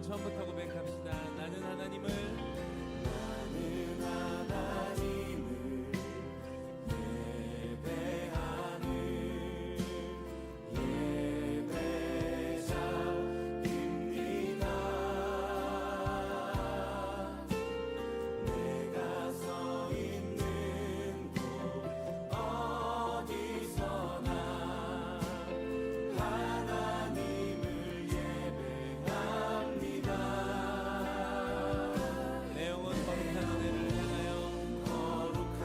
처음부터 고백합시다. 나는 하나님을 예배하는 예배자입니다. 내가 서 있는 곳 어디서나 하나님을 예배합니다. 내 영혼 거룩한 은혜를 향하여 거룩한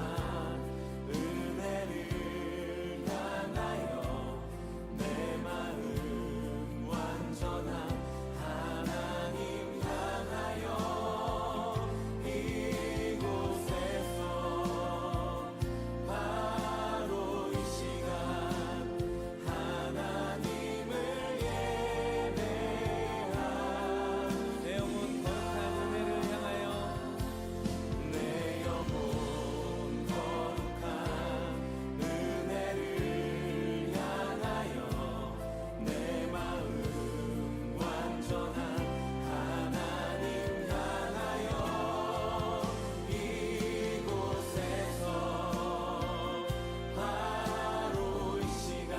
은혜를 향하여 내 마음 완전한 하나님 향하여 이곳에서 바로 이 시간 하나님을 예배하는 내 영혼 거룩한 은혜를 향하여 내 영혼 거룩한 은혜를 향하여 내 마음 완전한 하나님 향하여 이곳에서 바로 이 시간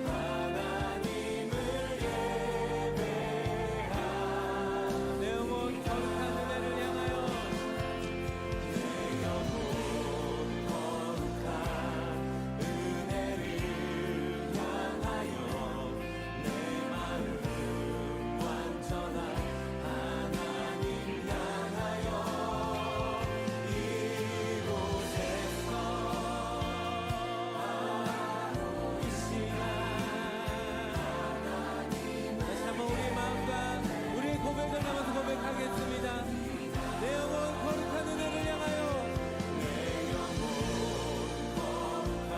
하나님을 예배하는 내 영혼 거룩한 은혜를 향하여 내 영혼 거룩한 은혜를 향하여 내 마음 완전한 하나님 향하여 이곳에서 바로 이 시간 다시 한번 우리의 마음과 우리의 고백을 담아서 고백하겠습니다. 내 영혼 거룩한 은혜를 향하여 내 영혼 거룩한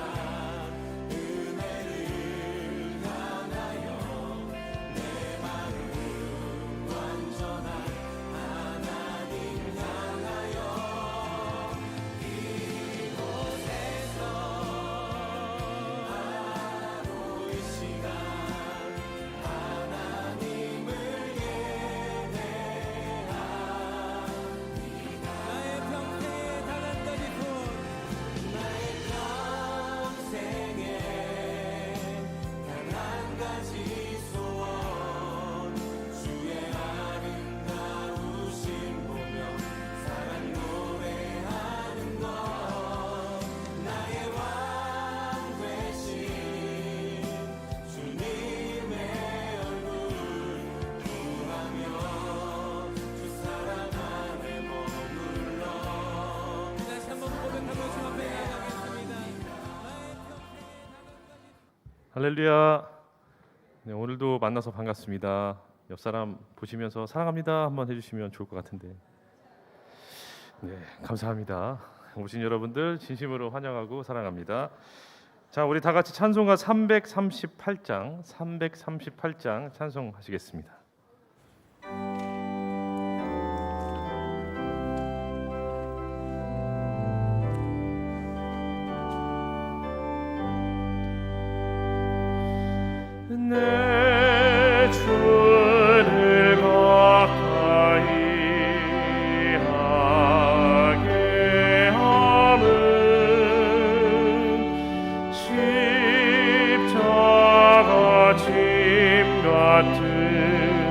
은혜를 향하여 내 마음 완전한 하나님 향하여 이곳에서 바로 이 시간 하나님을 나의 평생에 단 한 가지 소원 나의 평생에 단 한 가지 소원 주의 아름다우신 보며 사랑 노래하는 것 나의 왕 되신 주님의 얼굴 구하며 주 사랑 안에 머물러 다시 한번 고백하며 주 앞에 나가겠습니다. 할렐루야. 네, 오늘도 만나서 반갑습니다. 옆 사람 보시면서 사랑합니다 한번 해주시면 좋을 것 같은데. 네, 감사합니다. 오신 여러분들 진심으로 환영하고 사랑합니다. 자, 우리 다 같이 찬송가 338장 찬송하시겠습니다. 내 주를 가까이 하게 함은 십자가 짐 같은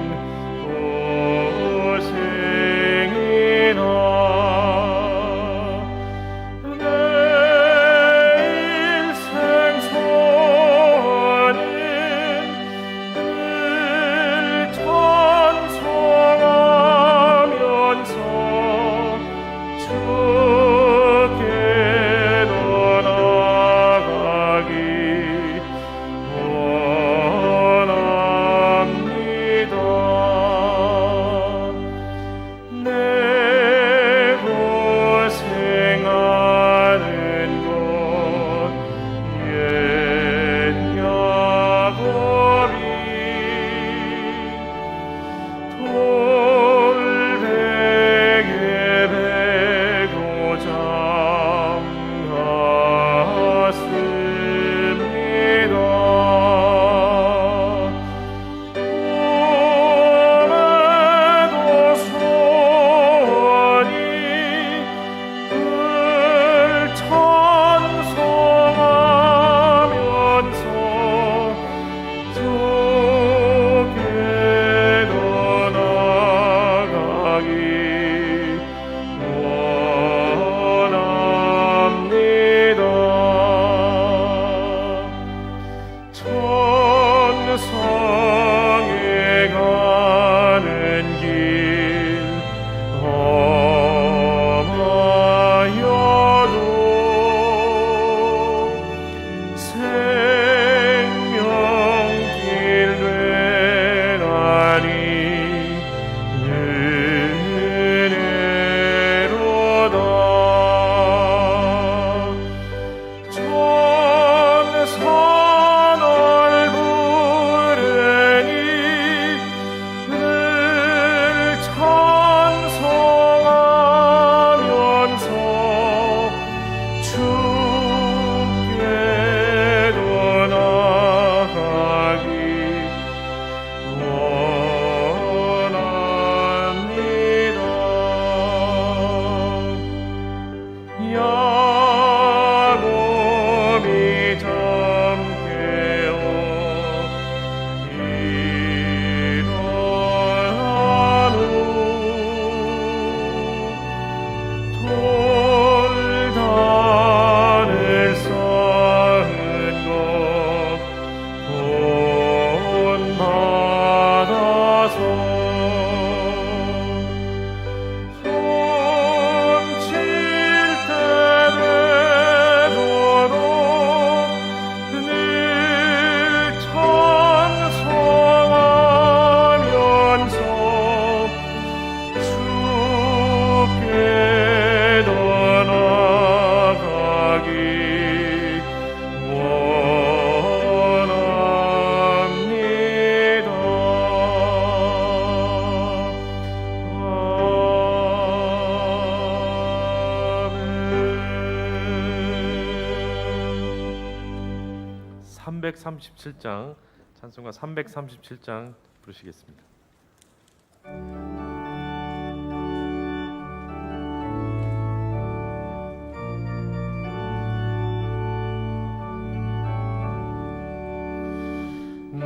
337장 찬송가 337장 부르시겠습니다.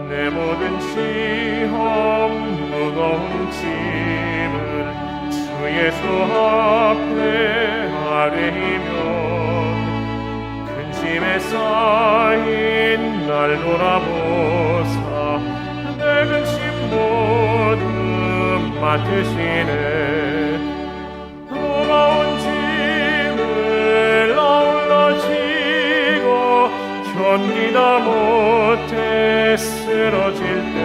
내 모든 시험 무거운 짐을 주 예수 앞에 아뢰이면 근심에 쌓인 날 돌아보사 내 근심 모두 맡으시네. 무거운 짐을 아울러 지고 견디다 못해 쓰러질 때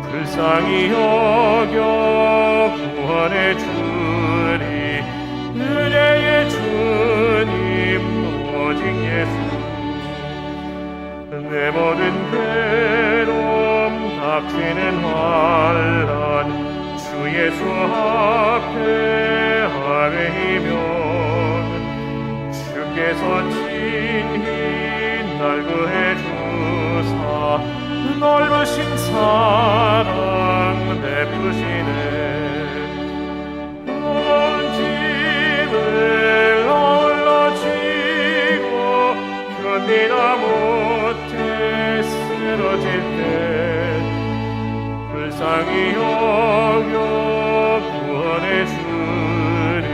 불쌍히 여겨 구원해 주리. 은혜의 주님 오직 예수. 내 모든 괴로움 닥치는 환난 주 예수 앞에 아뢰이면 주께서 친히 날 구해 주사 넓으신 사랑 베푸시네. 무거운 짐을 아울러 지고 견디다 못해 쓰러질 때 불쌍히 여겨 구원해 주리.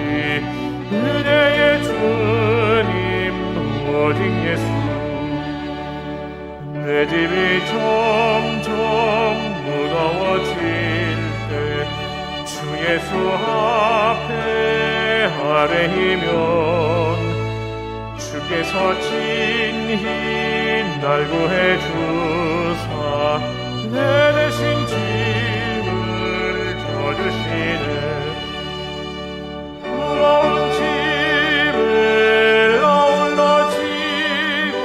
은혜의 주님 오직 예수. 내 집이 점점 무거워질 때 주 예수 앞에 아뢰이면 주께서 친히 날 구해 주사 내 대신 짐을 져주시네. 무거운 짐을 아울러 지고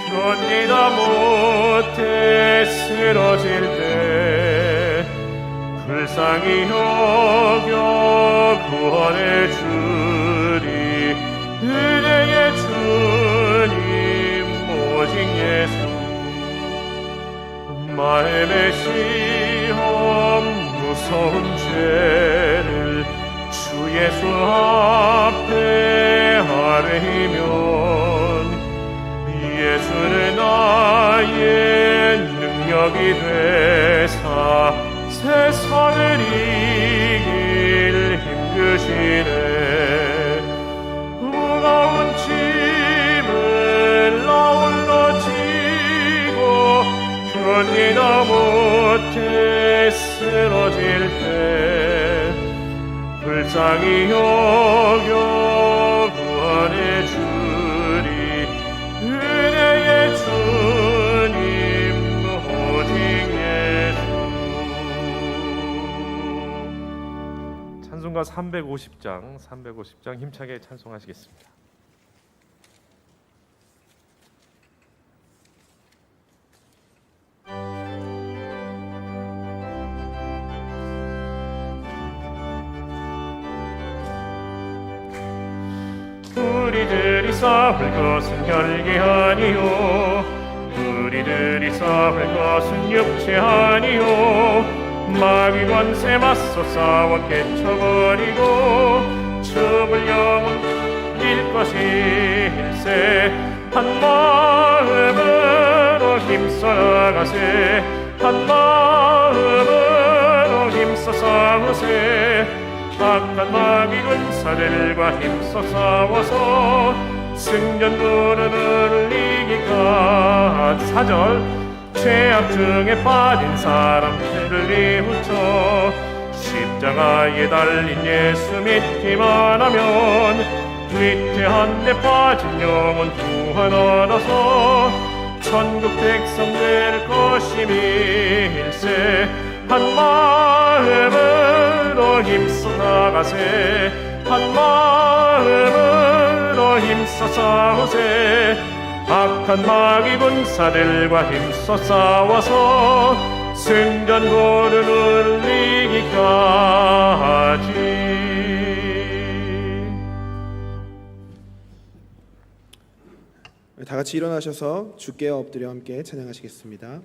견디다 못해 쓰러질 때 불쌍히 여겨 구원해 주리. 은혜의 주님 오직 예수. 마음의 시험 무서운 죄를 주 예수 앞에 아뢰이면 예수는 나의 능력이 되사 세상을 이길 힘주시네. 무거운 짐을 아울러 지고 견디다 못해 쓰러질 때 불쌍히 여겨 구원해 주리. 은혜의 주님 오직 예수. 찬송가 350장 힘차게 찬송하시겠습니다. 우리들이 싸울 것은 혈기 아니요 우리들이 싸울 것은 육체 아니요 마귀 권세 맞서 싸워 깨쳐버리고 죽을 영혼 일 것일세. 한 마음으로 힘써 나가세. 한 마음으로 힘써 싸우세. 악한 마귀 군사들과 힘써 싸워서 승전부를 이기까. 4절 죄악 중에 빠진 사람들을 이웃쳐 십자가에 달린 예수 믿기만 하면 위태한 데 빠진 영혼 구원 얻어서 천국 백성 될 것임일세. 한 마음으로 힘써 나가세. 한 마음으로 힘써 싸우세. 악한 마귀 군사들과 힘써 싸워서 승전고를 이기까지. 다 같이 일어나셔서 주께 엎드려 함께 찬양하시겠습니다.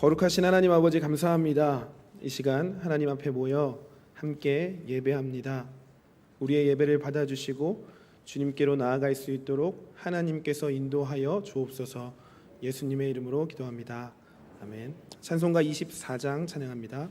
거룩하신 하나님 아버지 감사합니다. 이 시간 하나님 앞에 모여 함께 예배합니다. 우리의 예배를 받아주시고 주님께로 나아갈 수 있도록 하나님께서 인도하여 주옵소서. 예수님의 이름으로 기도합니다. 아멘. 찬송가 24장 찬양합니다.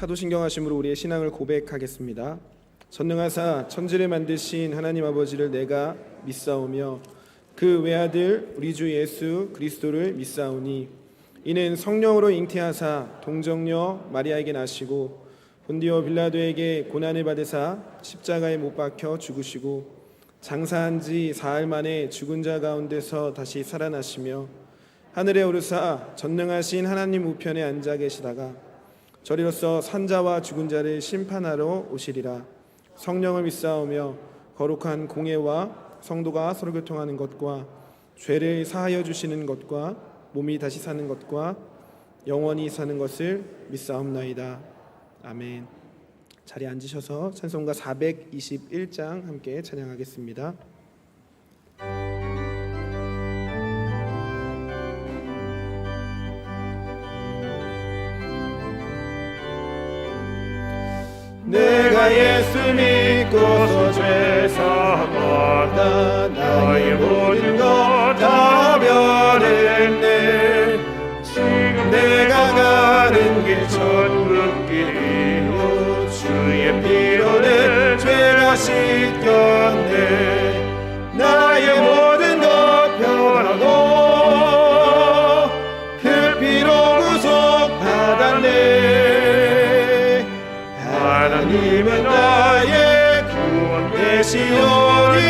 사도신경하심으로 우리의 신앙을 고백하겠습니다. 전능하사 천지를 만드신 하나님 아버지를 내가 믿사오며 그 외아들 우리 주 예수 그리스도를 믿사오니 이는 성령으로 잉태하사 동정녀 마리아에게 나시고 본디오 빌라도에게 고난을 받으사 십자가에 못 박혀 죽으시고 장사한 지 사흘 만에 죽은 자 가운데서 다시 살아나시며 하늘에 오르사 전능하신 하나님 우편에 앉아 계시다가 저리로서 산자와 죽은 자를 심판하러 오시리라. 성령을 믿사오며 거룩한 공예와 성도가 서로 교통하는 것과 죄를 사하여 주시는 것과 몸이 다시 사는 것과 영원히 사는 것을 믿사옵나이다. 아멘. 자리에 앉으셔서 찬송가 421장 함께 찬양하겠습니다. 내가 예수 믿고서 죄 사함받아 나의 모든 것 다 변했네. 지금 내가 가는 길 천국길이요 주의 피로는 죄가 씻겼네. 나의 모든 것 변하고 그 피로 구속받았네. 하나님은 나의 구원 되시오니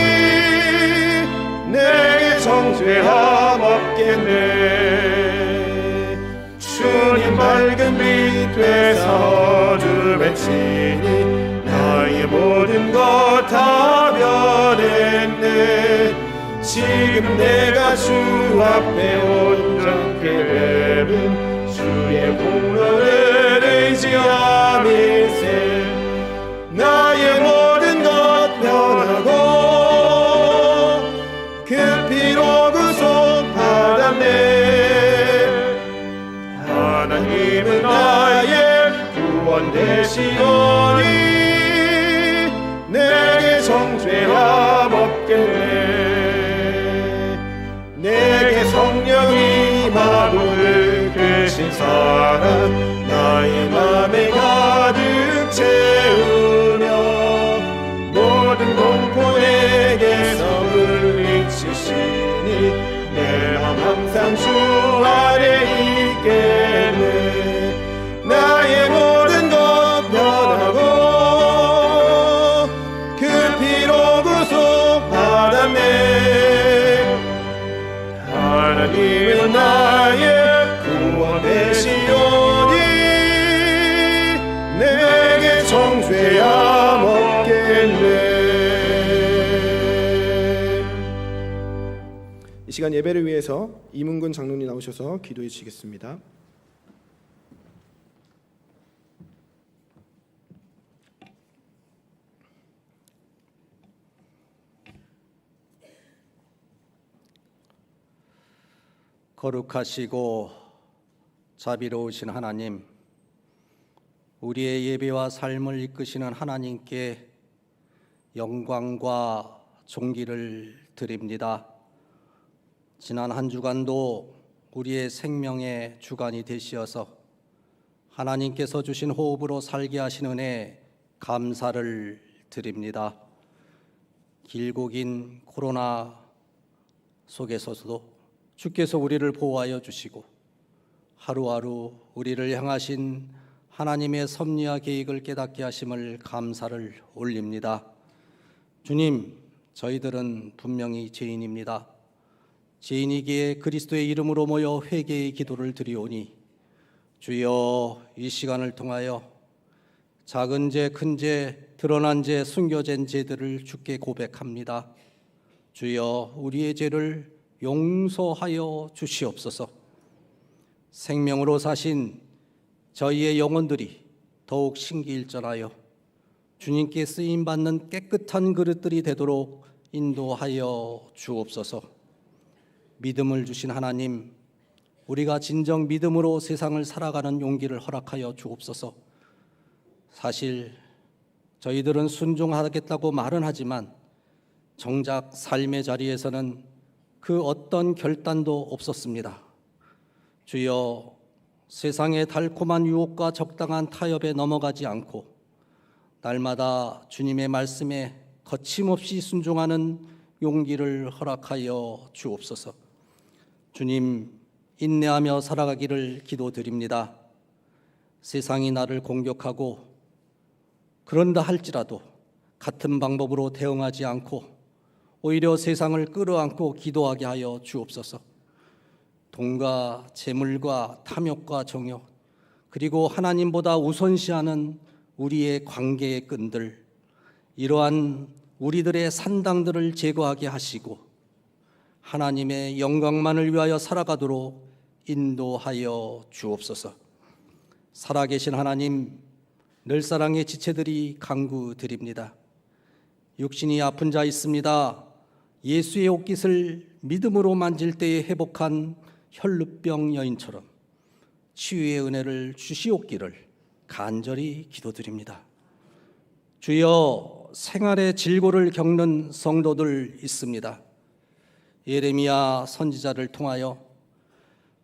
내게 정죄함 없겠네. 주님 맑은 빛 되사 어둠에 치니 나의 모든 것 다 변했네. 지금 내가 주 앞에 온전케 됨은 주의 공로를 의지함일세. 나의 모든 것 변하고 그 피로 구속받았네. 하나님은 나의 구원 되시오니 내게 정죄함 없겠네. 내게 성령이 임하고 이끄신 사랑 나의 맘에 가득 채우며 모든 공포 내게서 물리치시니 내 맘 항상 주 아래 있겠네. 나의 모든 것 변하고 그 피로 구속받았네. 하나님은 나의 구원 되시오니 내게 정죄함 없겠네. 이 시간 예배를 위해서 이문근 장로님 나오셔서 기도해 주시겠습니다. 거룩하시고 자비로우신 하나님, 우리의 예배와 삶을 이끄시는 하나님께 영광과 존귀를 드립니다. 지난 한 주간도 우리의 생명의 주간이 되시어서 하나님께서 주신 호흡으로 살게 하신 은혜 감사를 드립니다. 길고 긴 코로나 속에서도 주께서 우리를 보호하여 주시고 하루하루 우리를 향하신 하나님의 섭리와 계획을 깨닫게 하심을 감사를 올립니다. 주님, 저희들은 분명히 죄인입니다. 죄인이기에 그리스도의 이름으로 모여 회개의 기도를 드리오니 주여, 이 시간을 통하여 작은 죄, 큰 죄, 드러난 죄, 숨겨진 죄들을 주께 고백합니다. 주여, 우리의 죄를 용서하여 주시옵소서. 생명으로 사신 저희의 영혼들이 더욱 신기일전하여 주님께 쓰임받는 깨끗한 그릇들이 되도록 인도하여 주옵소서. 믿음을 주신 하나님, 우리가 진정 믿음으로 세상을 살아가는 용기를 허락하여 주옵소서. 사실 저희들은 순종하겠다고 말은 하지만 정작 삶의 자리에서는 그 어떤 결단도 없었습니다. 주여, 세상의 달콤한 유혹과 적당한 타협에 넘어가지 않고 날마다 주님의 말씀에 거침없이 순종하는 용기를 허락하여 주옵소서. 주님, 인내하며 살아가기를 기도드립니다. 세상이 나를 공격하고 그런다 할지라도 같은 방법으로 대응하지 않고 오히려 세상을 끌어안고 기도하게 하여 주옵소서. 돈과 재물과 탐욕과 정욕, 그리고 하나님보다 우선시하는 우리의 관계의 끈들, 이러한 우리들의 산당들을 제거하게 하시고 하나님의 영광만을 위하여 살아가도록 인도하여 주옵소서. 살아계신 하나님, 늘사랑의 지체들이 간구드립니다. 육신이 아픈 자 있습니다. 예수의 옷깃을 믿음으로 만질 때에 회복한 혈루병 여인처럼 치유의 은혜를 주시옵기를 간절히 기도드립니다. 주여, 생활의 질고를 겪는 성도들 있습니다. 예레미야 선지자를 통하여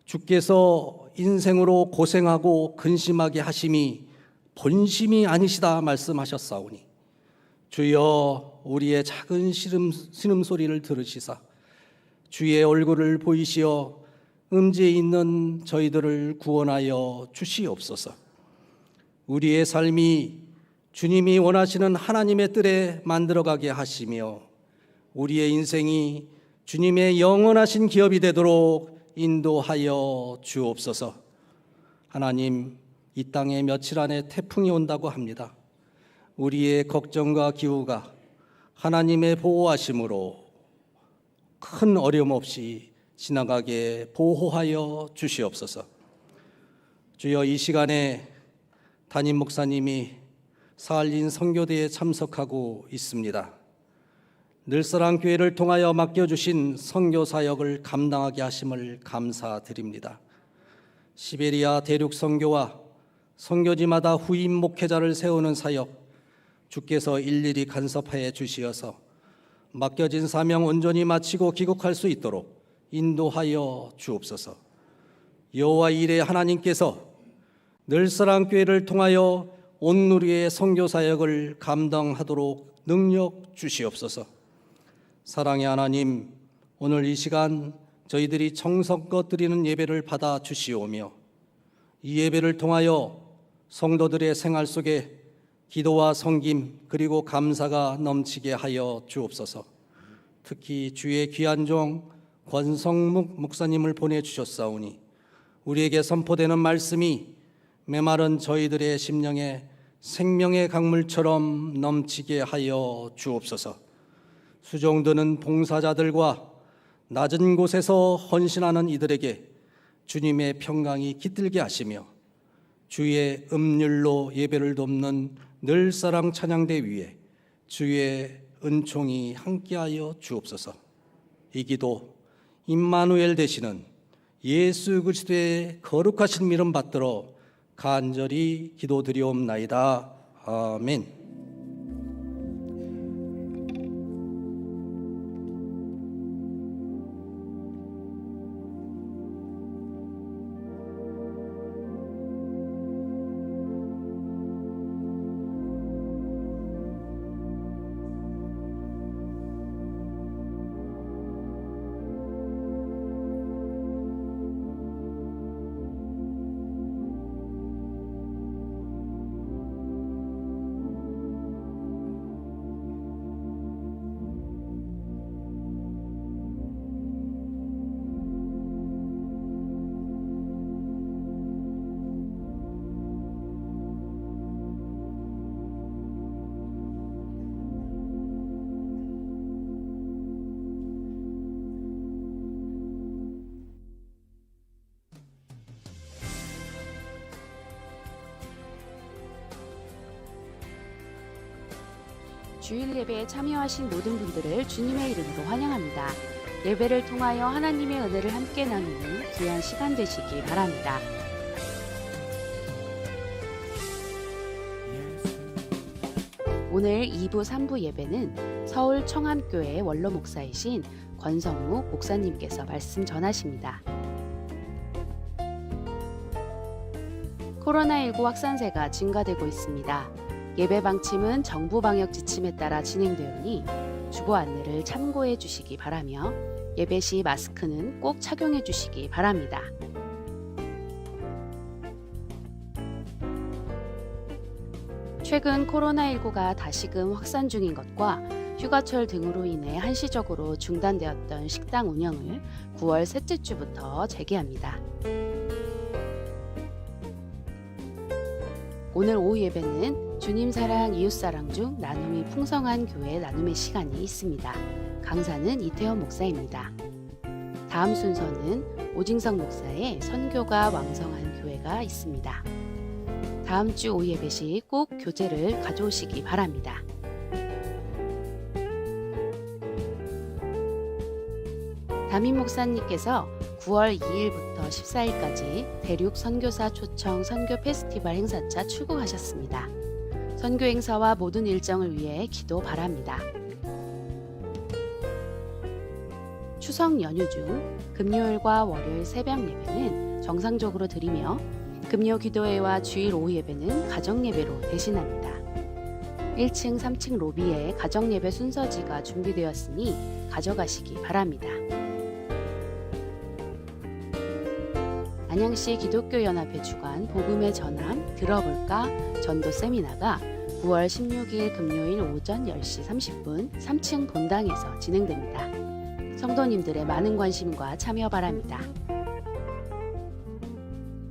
주께서 인생으로 고생하고 근심하게 하심이 본심이 아니시다 말씀하셨사오니 주여, 우리의 작은 신음소리를 들으시사 주의 얼굴을 보이시어 음지에 있는 저희들을 구원하여 주시옵소서. 우리의 삶이 주님이 원하시는 하나님의 뜰에 만들어가게 하시며 우리의 인생이 주님의 영원하신 기업이 되도록 인도하여 주옵소서. 하나님, 이 땅에 며칠 안에 태풍이 온다고 합니다. 우리의 걱정과 기우가 하나님의 보호하심으로 큰 어려움 없이 지나가게 보호하여 주시옵소서. 주여, 이 시간에 담임 목사님이 사할린 선교대에 참석하고 있습니다. 늘사랑 교회를 통하여 맡겨주신 선교 사역을 감당하게 하심을 감사드립니다. 시베리아 대륙 선교와 선교지마다 후임 목회자를 세우는 사역, 주께서 일일이 간섭하여 주시어서 맡겨진 사명 온전히 마치고 귀국할 수 있도록 인도하여 주옵소서. 여호와 일의 하나님께서 늘사랑 교회를 통하여 온누리의 선교 사역을 감당하도록 능력 주시옵소서. 사랑의 하나님, 오늘 이 시간 저희들이 정성껏 드리는 예배를 받아 주시오며 이 예배를 통하여 성도들의 생활 속에 기도와 섬김 그리고 감사가 넘치게 하여 주옵소서. 특히 주의 귀한 종 권성묵 목사님을 보내주셨사오니 우리에게 선포되는 말씀이 메마른 저희들의 심령에 생명의 강물처럼 넘치게 하여 주옵소서. 수종드는 봉사자들과 낮은 곳에서 헌신하는 이들에게 주님의 평강이 깃들게 하시며 주의 음률로 예배를 돕는 늘사랑 찬양대 위에 주의 은총이 함께하여 주옵소서. 이 기도 임마누엘 되시는 예수 그리스도의 거룩하신 이름 받들어 간절히 기도드리옵나이다. 아멘. 주일 예배에 참여하신 모든 분들을 주님의 이름으로 환영합니다. 예배를 통하여 하나님의 은혜를 함께 나누는 귀한 시간 되시기 바랍니다. 오늘 2부, 3부 예배는 서울 청암교회 원로 목사이신 권성묵 목사님께서 말씀 전하십니다. 코로나19 확산세가 증가되고 있습니다. 예배 방침은 정부 방역 지침에 따라 진행되오니 주보 안내를 참고해 주시기 바라며 예배 시 마스크는 꼭 착용해 주시기 바랍니다. 최근 코로나19가 다시금 확산 중인 것과 휴가철 등으로 인해 한시적으로 중단되었던 식당 운영을 9월 셋째 주부터 재개합니다. 오늘 오후 예배는 주님 사랑 이웃 사랑 중 나눔이 풍성한 교회 나눔의 시간이 있습니다. 강사는 이태원 목사입니다. 다음 순서는 오징성 목사의 선교가 왕성한 교회가 있습니다. 다음 주 오후 예배 시 꼭 교재를 가져오시기 바랍니다. 담임 목사님께서 9월 2일부터 14일까지 대륙 선교사 초청 선교 페스티벌 행사차 출국하셨습니다. 선교 행사와 모든 일정을 위해 기도 바랍니다. 추석 연휴 중 금요일과 월요일 새벽 예배는 정상적으로 드리며 금요 기도회와 주일 오후 예배는 가정 예배로 대신합니다. 1층, 3층 로비에 가정 예배 순서지가 준비되었으니 가져가시기 바랍니다. 안양시 기독교연합회 주관 복음의 전함 들어볼까 전도 세미나가 9월 16일 금요일 오전 10시 30분 3층 본당에서 진행됩니다. 성도님들의 많은 관심과 참여 바랍니다.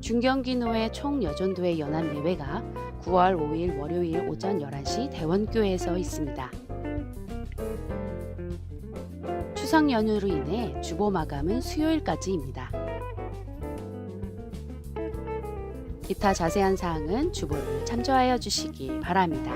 중경기노회 총여전도회 연합 예배가 9월 5일 월요일 오전 11시 대원교회에서 있습니다. 추석 연휴로 인해 주보 마감은 수요일까지입니다. 기타 자세한 사항은 주보를 참조하여 주시기 바랍니다.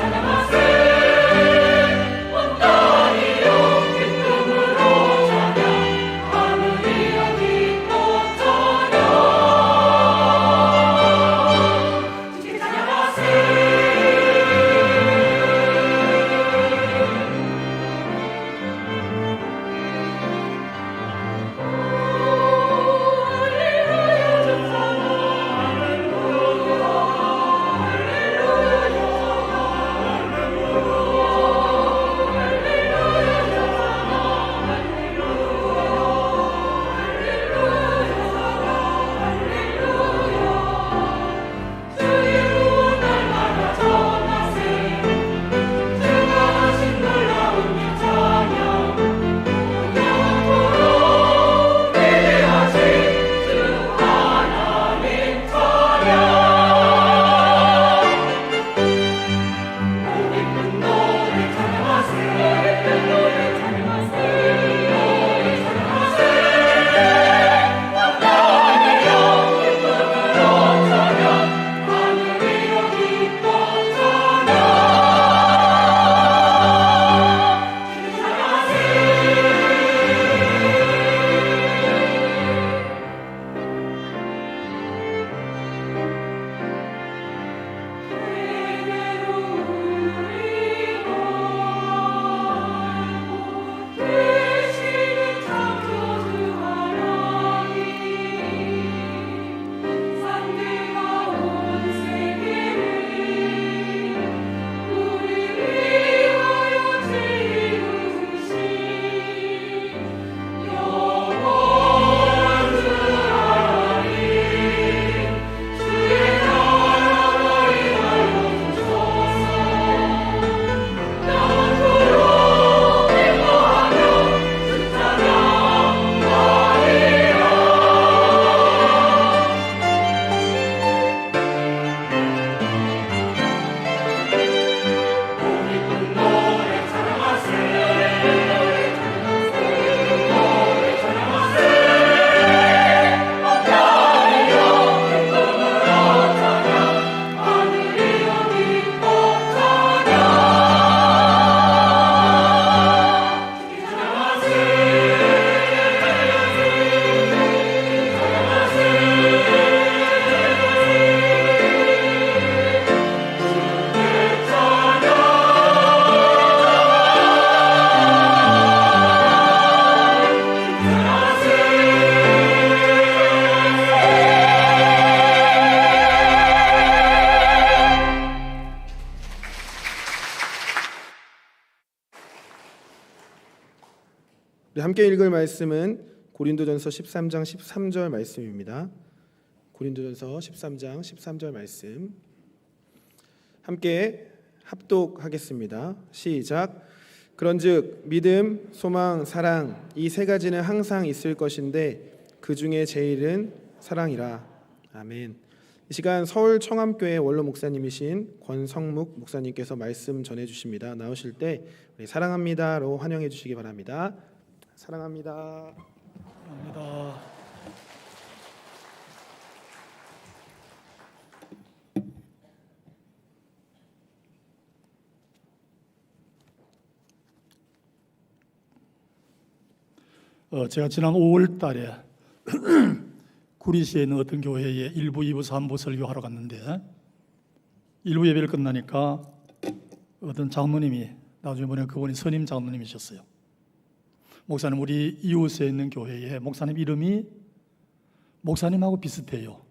찬양하세 우리 함께 읽을 말씀은 고린도전서 13장 13절 말씀입니다. 고린도전서 13장 13절 말씀 함께 합독하겠습니다. 시작. 그런즉 믿음, 소망, 사랑 이 세 가지는 항상 있을 것인데 그 중에 제일은 사랑이라. 아멘. 이 시간 서울 청암교회 원로 목사님이신 권성묵 목사님께서 말씀 전해 주십니다. 나오실 때 우리 사랑합니다로 환영해 주시기 바랍니다. 사랑합니다. 감사합니다. 제가 지난 5월 달에 구리시에 있는 어떤 교회에 1부, 2부, 3부 설교하러 갔는데 1부 예배를 끝나니까 어떤 장로님이 나중에 보니까 그분이 선임 장로님이셨어요. 목사님, 우리 이웃에 있는 교회에 목사님 이름이 목사님하고 비슷해요.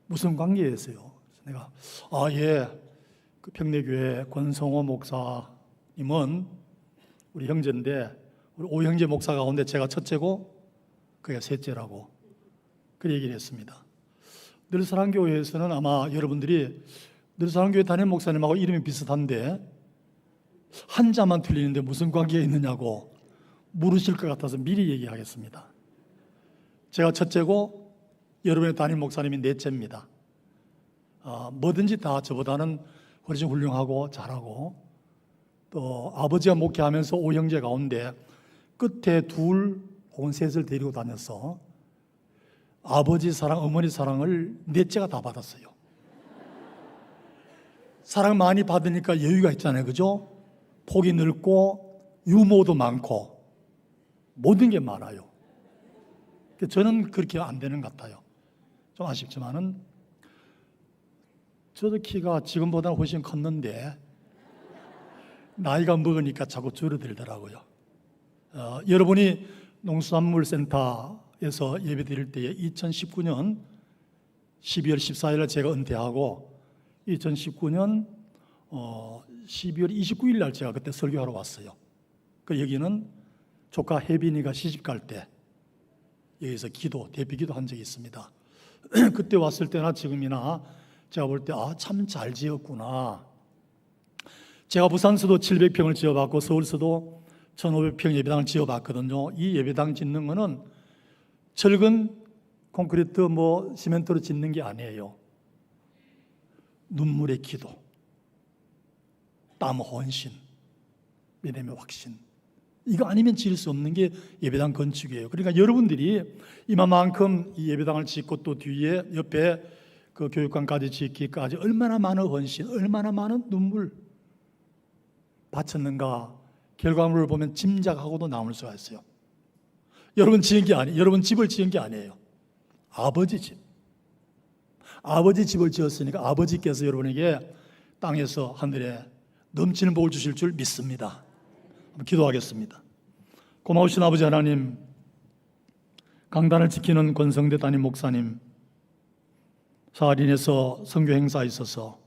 무슨 관계였어요? 내가 예, 그 평내교회 권성호 목사님은 우리 형제인데 우리 오형제 목사 가운데 제가 첫째고 그게 셋째라고 그 얘기를 했습니다. 늘사랑교회에서는 아마 여러분들이 늘사랑교회 담임 목사님하고 이름이 비슷한데 한자만 틀리는데 무슨 관계가 있느냐고 물으실 것 같아서 미리 얘기하겠습니다. 제가 첫째고 여러분의 담임 목사님이 넷째입니다. 뭐든지 다 저보다는 훨씬 훌륭하고 잘하고 또 아버지가 목회하면서 오형제 가운데 끝에 둘 혹은 셋을 데리고 다녀서 아버지 사랑, 어머니 사랑을 넷째가 다 받았어요. 사랑 많이 받으니까 여유가 있잖아요, 그죠? 폭이 넓고 유머도 많고 모든 게 많아요. 저는 그렇게 안 되는 것 같아요. 좀 아쉽지만은 저도 키가 지금보다는 훨씬 컸는데 나이가 먹으니까 자꾸 줄어들더라고요. 여러분이 농수산물센터에서 예배 드릴 때에 2019년 12월 14일 제가 은퇴하고 2019년 12월 29일 날 제가 그때 설교하러 왔어요. 그 여기는 조카 혜빈이가 시집갈 때 여기서 대피 기도 한 적이 있습니다. 그때 왔을 때나 지금이나 제가 볼 때 참 잘 지었구나. 제가 부산서도 700평을 지어봤고 서울서도 1500평 예배당을 지어봤거든요. 이 예배당 짓는 거는 철근 콘크리트 시멘트로 짓는 게 아니에요. 눈물의 기도, 땀 헌신, 믿음의 확신, 이거 아니면 지을 수 없는 게 예배당 건축이에요. 그러니까 여러분들이 이만큼 이 예배당을 짓고 또 뒤에 옆에 그 교육관까지 짓기까지 얼마나 많은 헌신, 얼마나 많은 눈물 바쳤는가 결과물을 보면 짐작하고도 남을 수가 있어요. 여러분 집을 지은 게 아니에요. 아버지 집. 아버지 집을 지었으니까 아버지께서 여러분에게 땅에서 하늘에 넘치는 복을 주실 줄 믿습니다. 한번 기도하겠습니다. 고마우신 아버지 하나님, 강단을 지키는 권성대 담임 목사님, 사할인에서 선교 행사에 있어서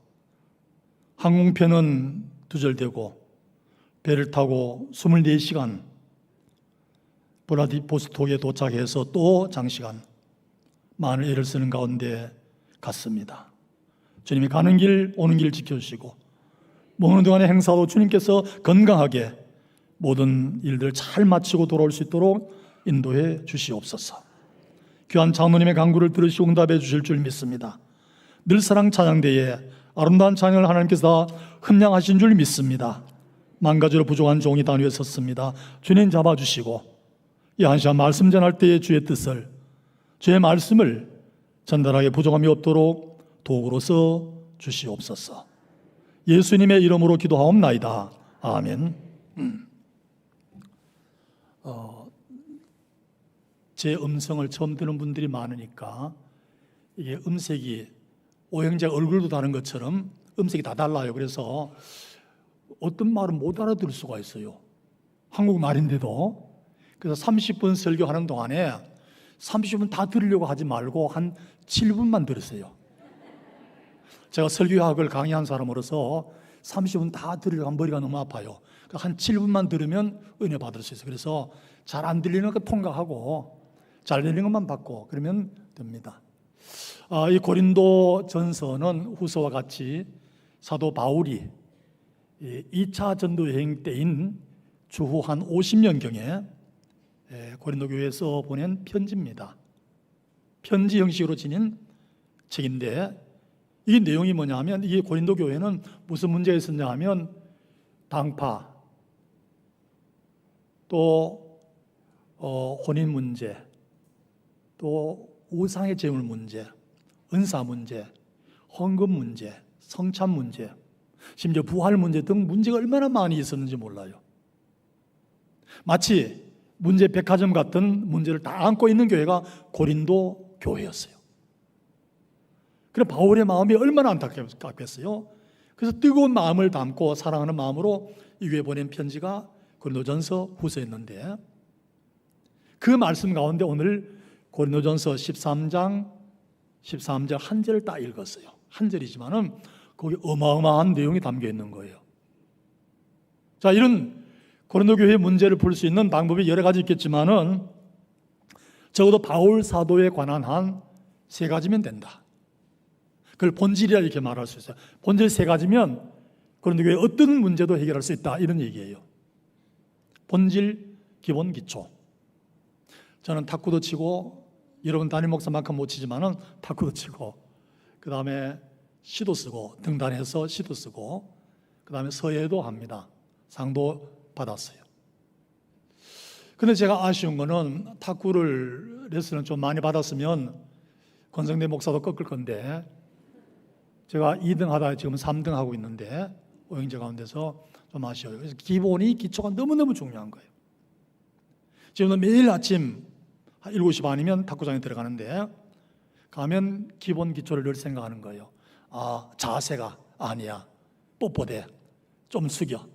항공편은 두절되고 배를 타고 24시간 블라디보스톡에 도착해서 또 장시간 많은 애를 쓰는 가운데 갔습니다. 주님이 가는 길 오는 길 지켜주시고 먹는 동안의 행사도 주님께서 건강하게 모든 일들을 잘 마치고 돌아올 수 있도록 인도해 주시옵소서. 귀한 장로님의 간구를 들으시고 응답해 주실 줄 믿습니다. 늘사랑 찬양대에 아름다운 찬양을 하나님께서 다 흠량하신 줄 믿습니다. 만가지로 부족한 종이 단 위에 섰습니다. 주님 잡아주시고 이 한 시간 말씀 전할 때의 주의 뜻을, 주의 말씀을 전달하게 부족함이 없도록 도구로서 주시옵소서. 예수님의 이름으로 기도하옵나이다. 아멘. 제 음성을 처음 듣는 분들이 많으니까 이게 음색이 오형제 얼굴도 다른 것처럼 음색이 다 달라요. 그래서 어떤 말은 못 알아들을 수가 있어요. 한국말인데도. 그래서 30분 설교하는 동안에 30분 다 들으려고 하지 말고 한 7분만 들으세요. 제가 설교학을 강의한 사람으로서 30분 다 들으려고 하면 머리가 너무 아파요. 한 7분만 들으면 은혜 받을 수 있어요. 그래서 잘 안 들리는 거 통과하고 잘 들리는 것만 받고 그러면 됩니다. 이 고린도 전서는 후서와 같이 사도 바울이 2차 전도 여행 때인 주후 한 50년경에 고린도 교회에서 보낸 편지입니다. 편지 형식으로 지닌 책인데 이 내용이 뭐냐면 이 고린도 교회는 무슨 문제가 있었냐 하면 당파 또 혼인 문제 또 우상의 제물 문제 은사 문제 헌금 문제 성찬 문제 심지어 부활 문제 등 문제가 얼마나 많이 있었는지 몰라요. 마치 문제 백화점 같은 문제를 다 안고 있는 교회가 고린도 교회였어요. 그래 바울의 마음이 얼마나 안타깝겠어요. 그래서 뜨거운 마음을 담고 사랑하는 마음으로 이 교회에 보낸 편지가 고린도전서 후서였는데 그 말씀 가운데 오늘 고린도전서 13장 한 절을 딱 읽었어요. 한 절이지만은 거기 어마어마한 내용이 담겨 있는 거예요. 자, 이런 고린도 교회의 문제를 풀 수 있는 방법이 여러 가지 있겠지만은 적어도 바울 사도에 관한 한 3가지면 된다. 그걸 본질이라 이렇게 말할 수 있어요. 본질 3가지면 고린도 교회의 어떤 문제도 해결할 수 있다 이런 얘기예요. 본질, 기본, 기초. 저는 탁구도 치고 여러분 담임 목사만큼 못 치지만은 탁구도 치고 그 다음에 시도 쓰고 등단해서 시도 쓰고 그 다음에 서예도 합니다. 상도 받았어요. 근데 제가 아쉬운 거는 탁구를 레슨을 좀 많이 받았으면 권성대 목사도 꺾을 건데 제가 2등 하다가 지금 3등 하고 있는데 오형제 가운데서 좀 아쉬워요. 그래서 기초가 너무너무 중요한 거예요. 지금은 매일 아침 7시 반이면 탁구장에 들어가는데 가면 기본 기초를 늘 생각하는 거예요. 아, 자세가 아니야. 뻣뻣해. 좀 숙여.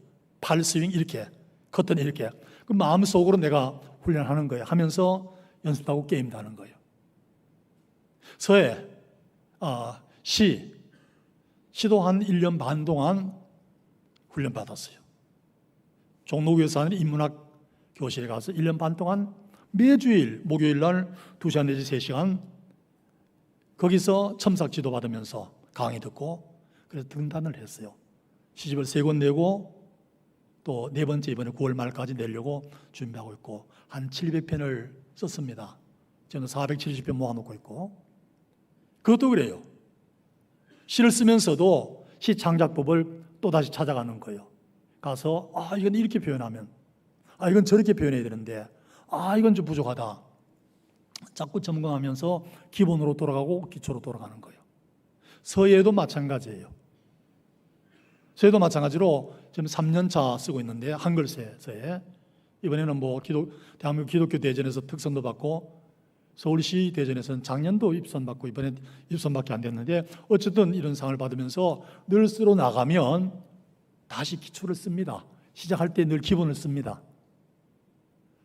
팔 스윙 이렇게. 커튼 이렇게. 그 마음속으로 내가 훈련하는 거예요. 하면서 연습하고 게임도 하는 거예요. 서예, 시도 한 1년 반 동안 훈련 받았어요. 종로구에서 하는 인문학 교실에 가서 1년 반 동안 매주일 목요일 날 2시간 내지 3시간 거기서 첨삭 지도 받으면서 강의 듣고 그래서 등단을 했어요. 시집을 3권 내고 또 4번째 이번에 9월 말까지 내려고 준비하고 있고 한 700편을 썼습니다. 저는 470편 모아놓고 있고 그것도 그래요. 시를 쓰면서도 시 창작법을 또다시 찾아가는 거예요. 가서 이건 이렇게 표현하면 이건 저렇게 표현해야 되는데 이건 좀 부족하다. 자꾸 점검하면서 기본으로 돌아가고 기초로 돌아가는 거예요. 서예도 마찬가지예요. 서예도 마찬가지로 지금 3년차 쓰고 있는데 한글 서예. 이번에는 대한민국 기독교 대전에서 특선도 받고 서울시 대전에서는 작년도 입선 받고 이번에 입선밖에 안 됐는데 어쨌든 이런 상을 받으면서 늘 쓰러 나가면 다시 기초를 씁니다. 시작할 때 늘 기본을 씁니다.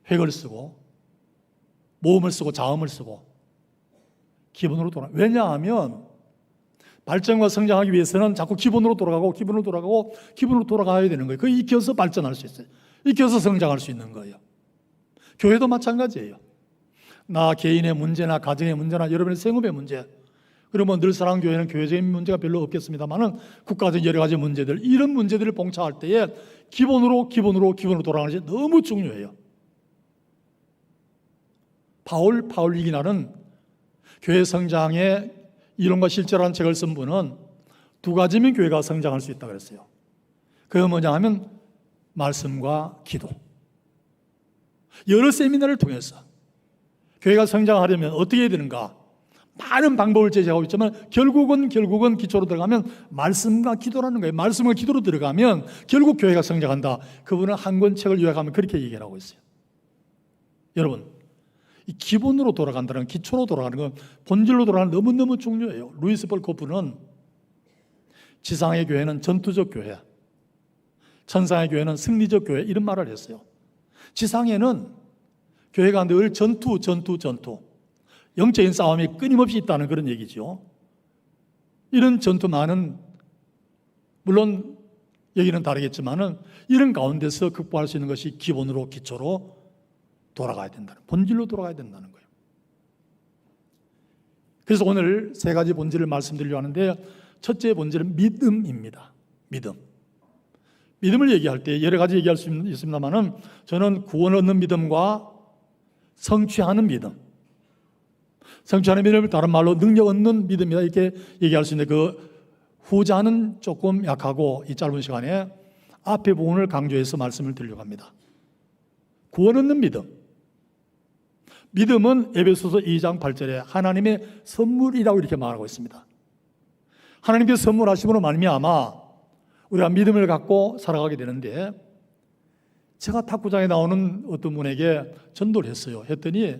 획을 쓰고 모음을 쓰고 자음을 쓰고 기본으로 돌아. 왜냐하면 발전과 성장하기 위해서는 자꾸 기본으로 돌아가고 기본으로 돌아가야 되는 거예요. 그게 익혀서 발전할 수 있어요. 익혀서 성장할 수 있는 거예요. 교회도 마찬가지예요. 나 개인의 문제나 가정의 문제나 여러분의 생업의 문제, 그러면 늘 사랑교회는 교회적인 문제가 별로 없겠습니다만은 국가적 여러 가지 문제들, 이런 문제들을 봉착할 때에 기본으로 돌아가는 것이 너무 중요해요. 파울 이기나는 교회 성장의 이론과 실제라는 책을 쓴 분은 2가지면 교회가 성장할 수 있다고 그랬어요. 그게 뭐냐 하면 말씀과 기도. 여러 세미나를 통해서 교회가 성장하려면 어떻게 해야 되는가? 많은 방법을 제시하고 있지만 결국은 기초로 들어가면 말씀과 기도라는 거예요. 말씀과 기도로 들어가면 결국 교회가 성장한다. 그분은 한 권 책을 요약하면 그렇게 얘기를 하고 있어요. 여러분, 이 기본으로 돌아간다는, 기초로 돌아가는 건, 본질로 돌아가는 건 너무너무 중요해요. 루이스 볼코프는 지상의 교회는 전투적 교회, 천상의 교회는 승리적 교회, 이런 말을 했어요. 지상에는 교회가 늘 전투, 영적인 싸움이 끊임없이 있다는 그런 얘기죠. 이런 전투만은 물론 여기는 다르겠지만은 이런 가운데서 극복할 수 있는 것이 기본으로 기초로 돌아가야 된다는, 본질로 돌아가야 된다는 거예요. 그래서 오늘 세 가지 본질을 말씀드리려고 하는데, 첫째 본질은 믿음입니다. 믿음을 얘기할 때 여러 가지 얘기할 수 있습니다만은, 저는 구원 얻는 믿음과 성취하는 믿음, 성취하는 믿음을 다른 말로 능력 얻는 믿음이다 이렇게 얘기할 수 있는데, 그 후자는 조금 약하고 이 짧은 시간에 앞에 부분을 강조해서 말씀을 드리려고 합니다. 구원 얻는 믿음. 믿음은 에베소서 2장 8절에 하나님의 선물이라고 이렇게 말하고 있습니다. 하나님께서 선물하심으로 말미암아 우리가 믿음을 갖고 살아가게 되는데, 제가 탁구장에 나오는 어떤 분에게 전도를 했어요. 했더니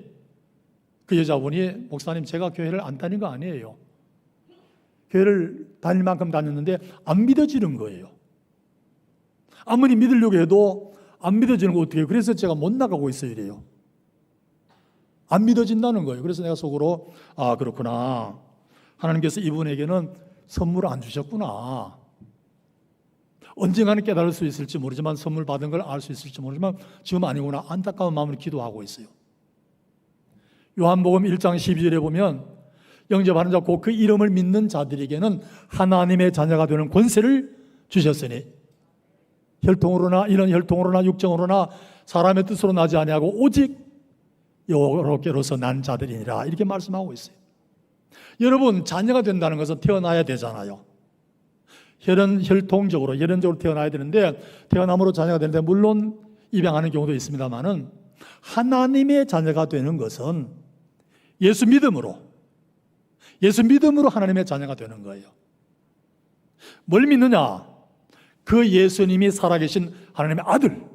그 여자분이, 목사님 제가 교회를 안 다닌 거 아니에요. 교회를 다닐 만큼 다녔는데 안 믿어지는 거예요. 아무리 믿으려고 해도 안 믿어지는 거 어떻게 해요? 그래서 제가 못 나가고 있어요 이래요. 안 믿어진다는 거예요. 그래서 내가 속으로, 아 그렇구나, 하나님께서 이분에게는 선물을 안 주셨구나. 언젠가는 깨달을 수 있을지 모르지만, 선물 받은 걸 알 수 있을지 모르지만 지금 아니구나, 안타까운 마음으로 기도하고 있어요. 요한복음 1장 12절에 보면, 영접하는 자 곧 그 이름을 믿는 자들에게는 하나님의 자녀가 되는 권세를 주셨으니 혈통으로나 이런 혈통으로나 육정으로나 사람의 뜻으로 나지 아니하고 오직 여호와께로서 난 자들이니라, 이렇게 말씀하고 있어요. 여러분, 자녀가 된다는 것은 태어나야 되잖아요. 혈통적으로 태어나야 되는데, 태어남으로 자녀가 되는데 물론 입양하는 경우도 있습니다만은, 하나님의 자녀가 되는 것은 예수 믿음으로 하나님의 자녀가 되는 거예요. 뭘 믿느냐? 그 예수님이 살아계신 하나님의 아들,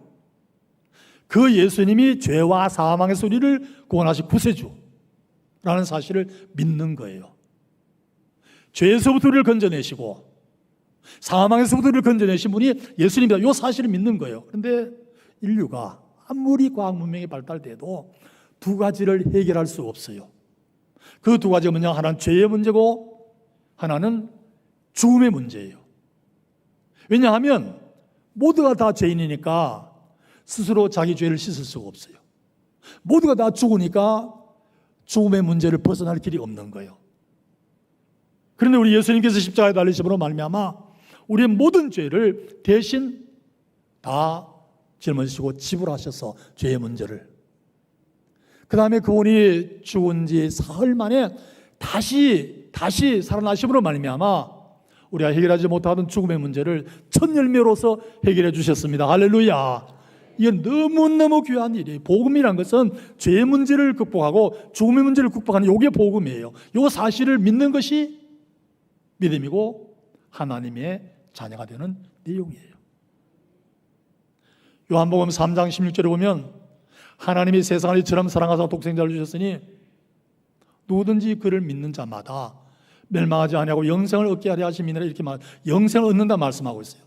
그 예수님이 죄와 사망에서 우리를 구원하신 구세주라는 사실을 믿는 거예요. 죄에서부터 우리를 건져내시고 사망에서부터 우리를 건져내신 분이 예수님이다, 이 사실을 믿는 거예요. 그런데 인류가 아무리 과학 문명이 발달돼도 두 가지를 해결할 수 없어요. 그 두 가지가 뭐냐? 하나는 죄의 문제고 하나는 죽음의 문제예요. 왜냐하면 모두가 다 죄인이니까 스스로 자기 죄를 씻을 수가 없어요. 모두가 다 죽으니까 죽음의 문제를 벗어날 길이 없는 거예요. 그런데 우리 예수님께서 십자가에 달리심으로 말미암아 우리의 모든 죄를 대신 다 짊어지시고 지불하셔서 죄의 문제를, 그 다음에 그분이 죽은 지 사흘 만에 다시 살아나심으로 말미암아 우리가 해결하지 못하던 죽음의 문제를 첫 열매로서 해결해 주셨습니다. 할렐루야. 이건 너무너무 귀한 일이에요. 복음이란 것은 죄의 문제를 극복하고 죽음의 문제를 극복하는 이게 복음이에요. 이 사실을 믿는 것이 믿음이고 하나님의 자녀가 되는 내용이에요. 요한복음 3장 16절에 보면, 하나님이 세상을 이처럼 사랑하사 독생자를 주셨으니 누구든지 그를 믿는 자마다 멸망하지 아니하고 영생을 얻게 하려 하심이니라, 이렇게 영생을 얻는다 말씀하고 있어요.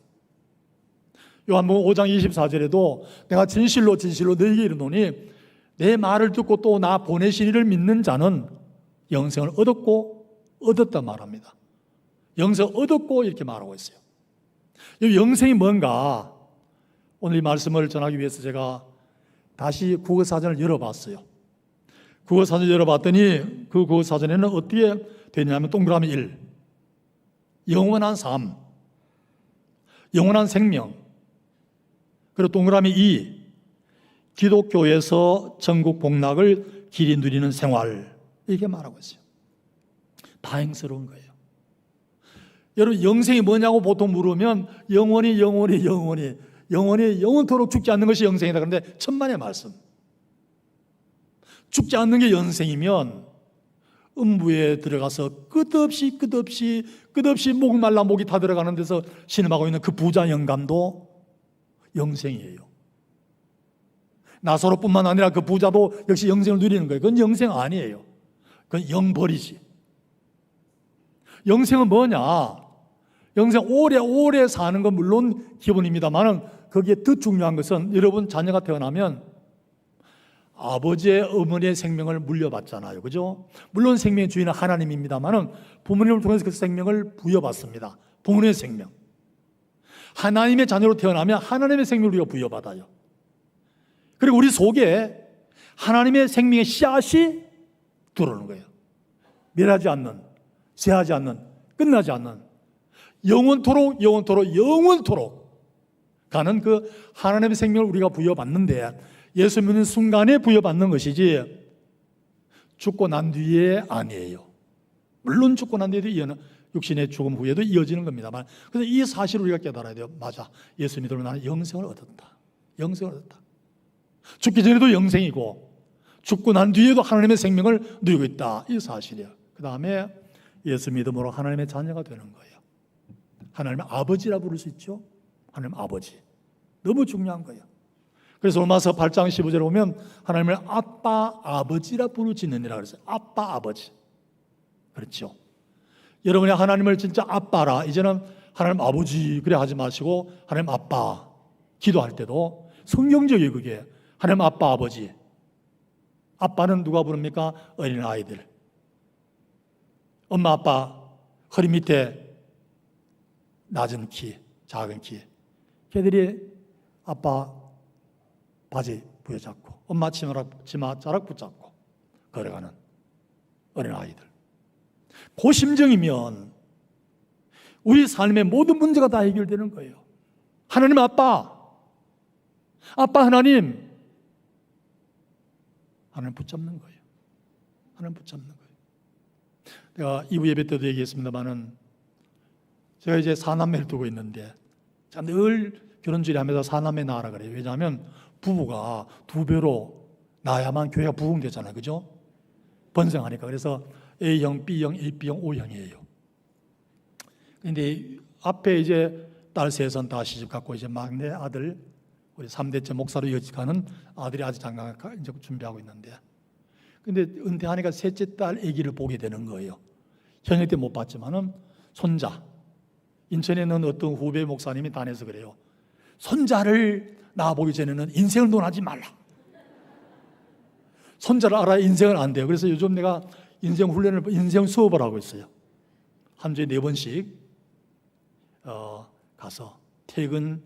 요한복음 5장 24절에도 내가 진실로 너희에게 이르노니 내 말을 듣고 또 나 보내신 이를 믿는 자는 영생을 얻었다 말합니다. 영생을 얻었고 이렇게 말하고 있어요. 이 영생이 뭔가, 오늘 이 말씀을 전하기 위해서 제가 다시 국어사전을 열어봤어요. 국어사전을 열어봤더니 그 국어사전에는 어떻게 되냐면, 동그라미 1, 영원한 삶, 영원한 생명, 그리고 동그라미 2, 기독교에서 천국 복락을 길이 누리는 생활, 이렇게 말하고 있어요. 다행스러운 거예요. 여러분, 영생이 뭐냐고 보통 물으면 영원토록 죽지 않는 것이 영생이다. 그런데 천만의 말씀, 죽지 않는 게 영생이면 음부에 들어가서 끝없이 목이 말라 목이 다 들어가는 데서 신음하고 있는 그 부자 영감도 영생이에요. 나사로뿐만 아니라 그 부자도 역시 영생을 누리는 거예요. 그건 영생 아니에요. 그건 영벌이지. 영생은 뭐냐? 영생 오래 사는 건 물론 기본입니다만, 거기에 더 중요한 것은, 여러분 자녀가 태어나면 아버지의 어머니의 생명을 물려받잖아요. 그죠? 물론 생명의 주인은 하나님입니다만 부모님을 통해서 그 생명을 부여받습니다. 부모님의 생명. 하나님의 자녀로 태어나면 하나님의 생명을 우리가 부여받아요. 그리고 우리 속에 하나님의 생명의 씨앗이 들어오는 거예요. 멸하지 않는, 쇠하지 않는, 끝나지 않는, 영원토록 가는 그 하나님의 생명을 우리가 부여받는데, 예수 믿는 순간에 부여받는 것이지 죽고 난 뒤에 아니에요. 물론 죽고 난 뒤에도 육신의 죽음 후에도 이어지는 겁니다만, 그래서 이 사실을 우리가 깨달아야 돼요. 맞아, 예수 믿으면 나는 영생을 얻었다. 영생을 얻었다. 죽기 전에도 영생이고 죽고 난 뒤에도 하나님의 생명을 누리고 있다. 이 사실이에요. 그 다음에 예수 믿음으로 하나님의 자녀가 되는 거예요. 하나님의 아버지라 부를 수 있죠. 하나님 아버지. 너무 중요한 거예요. 그래서 로마서 8장 15절에 보면 하나님을 아빠 아버지라 부르짖느니라 그랬어요. 아빠 아버지. 그렇죠. 여러분이 하나님을 진짜 아빠라, 이제는 하나님 아버지 그래 하지 마시고 하나님 아빠 기도할 때도 성경적이에요. 그게 하나님 아빠 아버지. 아빠는 누가 부릅니까? 어린 아이들. 엄마 아빠 허리 밑에 낮은 키, 작은 키, 걔들이 아빠 바지 부여잡고 엄마 치마 자락 붙잡고 걸어가는 어린 아이들. 그 심정이면 우리 삶의 모든 문제가 다 해결되는 거예요. 하나님 아빠 하나님 붙잡는 거예요. 하나님 붙잡는 거예요. 내가 2부 예배 때도 얘기했습니다만은 제가 이제 4남매를 두고 있는데 제가 늘 결혼주의를 하면서 4남매 낳으라 그래요. 왜냐하면 부부가 2배로 낳아야만 교회가 부흥되잖아요. 그죠? 번성하니까. 그래서 A형, B형, AB형, O형이에요. 그런데 앞에 이제 딸 3선 다 시집 갔고 이제 막내 아들 우리 3대째 목사로 이어지가는 아들이 아직 장가 이제 준비하고 있는데, 근데 은퇴하니까 셋째 딸 아기를 보게 되는 거예요. 현역 때 못 봤지만은 손자. 인천에 있는 어떤 후배 목사님이 단에서 그래요. 손자를 낳아보기 전에는 인생을 논하지 말라. 손자를 알아야 인생은 안 돼요. 그래서 요즘 내가 인생 훈련을, 인생 수업을 하고 있어요. 한 주에 4번씩 가서 퇴근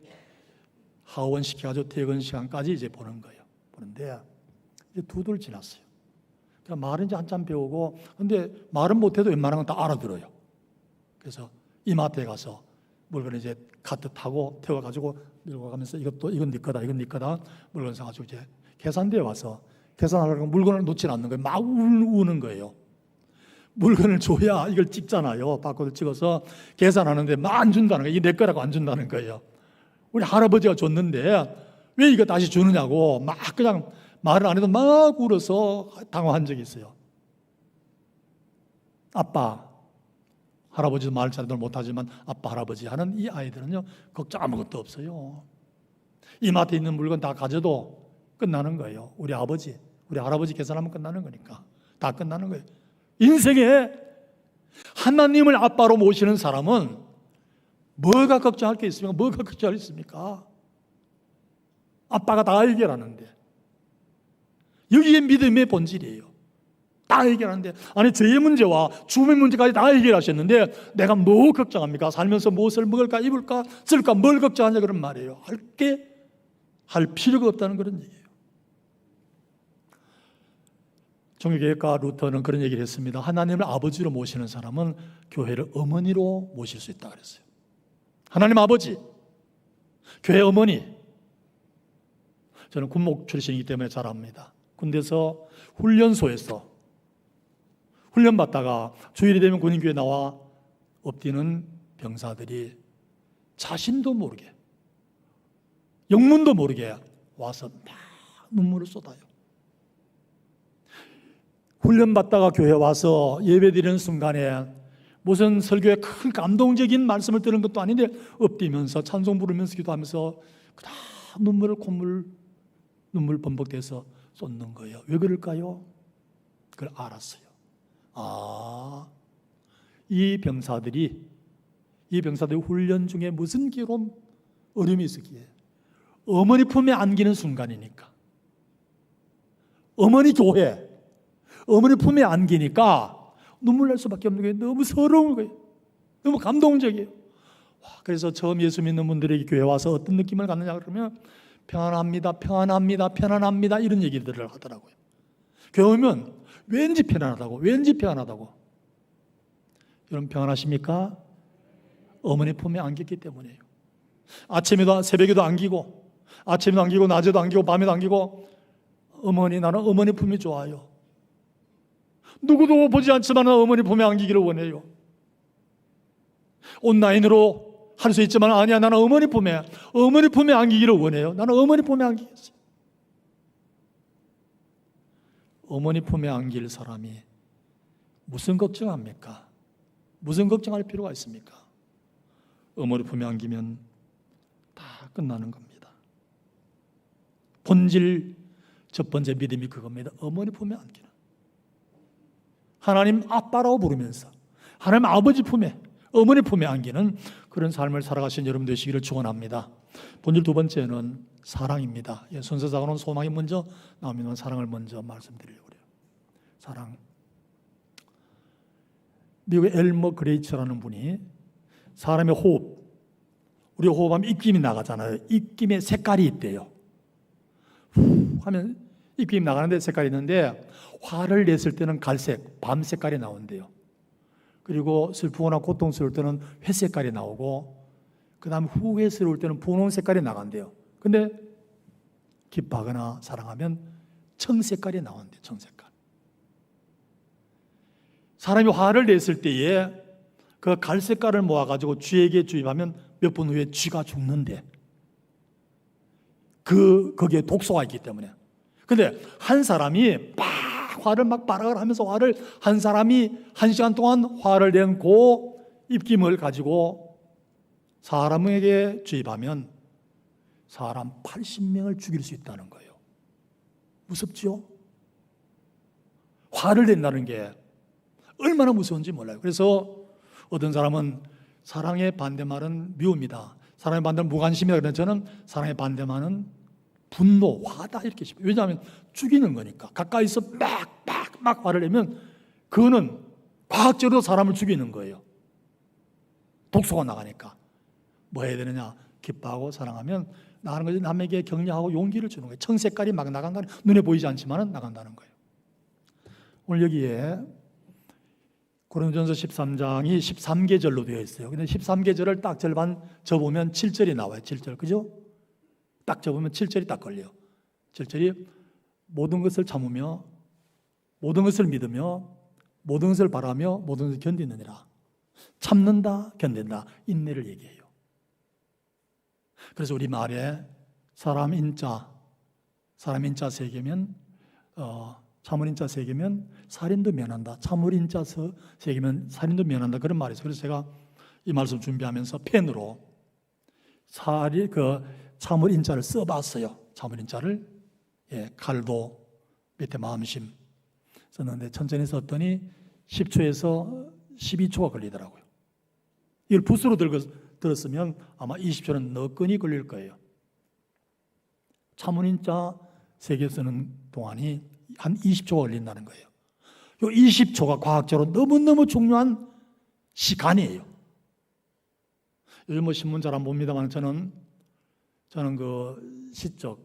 하원 시켜가지고 퇴근 시간까지 이제 보는 거예요. 보는데 이제 2달 지났어요. 그러니까 말은 이제 한참 배우고, 근데 말은 못해도 웬만한 건 다 알아들어요. 그래서 이마트에 가서 물건을 이제 카트 타고 태워가지고 밀고 가면서 이건 네 거다, 이건 네 거다 물건 사가지고 이제 계산대에 와서 계산하려고 물건을 놓지 않는 거예요. 막 우는 거예요. 물건을 줘야 이걸 찍잖아요. 바코드 찍어서 계산하는데 막 안 준다는 거예요. 이게 내 거라고 안 준다는 거예요. 우리 할아버지가 줬는데 왜 이거 다시 주느냐고 막 그냥 말을 안 해도 막 울어서 당황한 적이 있어요. 아빠, 할아버지도 말 잘 못하지만 아빠, 할아버지 하는 이 아이들은요, 걱정 아무것도 없어요. 이마트에 있는 물건 다 가져도 끝나는 거예요. 우리 아버지, 우리 할아버지 계산하면 끝나는 거니까 다 끝나는 거예요. 인생에 하나님을 아빠로 모시는 사람은 뭐가 걱정할 게 있습니까? 뭐가 걱정할 게 있습니까? 아빠가 다 해결하는데, 여기에 믿음의 본질이에요. 다 해결하는데, 아니 죄의 문제와 죽음의 문제까지 다 해결하셨는데 내가 뭐 걱정합니까? 살면서 무엇을 먹을까, 입을까, 쓸까, 뭘 걱정하냐 그런 말이에요. 할 필요가 없다는 그런 얘기예요. 종교개혁가 루터는 그런 얘기를 했습니다. 하나님을 아버지로 모시는 사람은 교회를 어머니로 모실 수 있다 그랬어요. 하나님 아버지, 교회 어머니. 저는 군목 출신이기 때문에 잘 압니다. 군대에서 훈련소에서 훈련받다가 주일이 되면 군인교회 나와 엎드리는 병사들이 자신도 모르게, 영문도 모르게 와서 막 눈물을 쏟아요. 훈련받다가 교회 와서 예배드리는 순간에 무슨 설교에 큰 감동적인 말씀을 들은 것도 아닌데 엎드리면서 찬송 부르면서 기도하면서 그다 눈물 범벅돼서 쏟는 거예요. 왜 그럴까요? 그걸 알았어요. 이 병사들이 훈련 중에 무슨 기로 어려움이 있었기에 어머니 품에 안기는 순간이니까, 어머니 교회, 어머니 품에 안기니까 눈물 날 수밖에 없는 거예요. 너무 서러운 거예요. 너무 감동적이에요. 그래서 처음 예수 믿는 분들에게 교회 와서 어떤 느낌을 갖느냐 그러면 편안합니다, 편안합니다, 편안합니다 이런 얘기들을 하더라고요. 교회 오면 왠지 편안하다고, 왠지 편안하다고. 여러분 평안하십니까? 어머니 품에 안겼기 때문이에요. 아침에도 새벽에도 안기고, 아침에도 안기고, 낮에도 안기고, 밤에도 안기고. 어머니, 나는 어머니 품이 좋아요. 누구도 보지 않지만 어머니 품에 안기기를 원해요. 온라인으로 할 수 있지만 아니야, 나는 어머니 품에 안기기를 원해요. 나는 어머니 품에 안기겠어요. 어머니 품에 안길 사람이 무슨 걱정합니까? 무슨 걱정할 필요가 있습니까? 어머니 품에 안기면 다 끝나는 겁니다. 본질 첫 번째 믿음이 그겁니다. 어머니 품에 안기는. 하나님 아빠라고 부르면서 하나님 아버지 품에, 어머니 품에 안기는 그런 삶을 살아가신 여러분 되시기를 축원합니다. 본질 두 번째는 사랑입니다. 순서상으로는 소망이 먼저 나오면 사랑을 먼저 말씀드리려고 그래요. 사랑. 미국의 엘머 그레이처라는 분이 사람의 호흡, 우리 호흡하면 입김이 나가잖아요. 입김의 색깔이 있대요. 후 하면 입김이 나가는데 색깔이 있는데 화를 냈을 때는 갈색, 밤 색깔이 나온대요. 그리고 슬프거나 고통스러울 때는 회색깔이 나오고 그 다음 후회스러울 때는 분홍 색깔이 나간대요. 근데 기뻐하거나 사랑하면 청색깔이 나온대요. 청색깔. 사람이 화를 냈을 때에 그 갈색깔을 모아가지고 쥐에게 주입하면 몇 분 후에 쥐가 죽는데 거기에 독소가 있기 때문에. 근데 한 사람이 화를 막 발악을 하면서 한 사람이 1시간 동안 화를 낸 그 입김을 가지고 사람에게 주입하면 사람 80명을 죽일 수 있다는 거예요. 무섭죠? 화를 낸다는 게 얼마나 무서운지 몰라요. 그래서 어떤 사람은 사랑의 반대말은 미움이다, 사랑의 반대말은 무관심이다. 그런데 저는 사랑의 반대말은 분노, 화다 이렇게 싶어요. 왜냐하면 죽이는 거니까. 가까이서 막 화를 내면 그거는 과학적으로 사람을 죽이는 거예요. 독소가 나가니까. 뭐 해야 되느냐? 기뻐하고 사랑하면 나가는 거지. 남에게 격려하고 용기를 주는 거예요. 청색깔이 막 나간다는, 눈에 보이지 않지만 나간다는 거예요. 오늘 여기에 고린도전서 13장이 13계절로 되어 있어요. 근데 13계절을 딱 절반 접으면 7절이 나와요. 7절. 그죠? 딱 접으면 7절이 딱 걸려요. 7절이 모든 것을 참으며 모든 것을 믿으며 모든 것을 바라며 모든 것을 견디느니라. 참는다, 견딘다, 인내를 얘기해요. 그래서 우리 말에 사람 인자 3개면 참을 인자 3개면 살인도 면한다. 참을 인자 3개면 살인도 면한다. 그런 말이 있어요. 그래서 제가 이 말씀 준비하면서 펜으로 참을 인자를 써봤어요. 참을 인자를 칼도 밑에 마음심 썼는데 천천히 썼더니 10초에서 12초가 걸리더라고요. 이걸 붓으로 들었으면 아마 20초는 너끈히 걸릴 거예요. 참을 인자 3개 쓰는 동안이 한 20초가 걸린다는 거예요. 이 20초가 과학적으로 너무너무 중요한 시간이에요. 요즘 뭐 신문 잘 안 봅니다만 저는 그 시적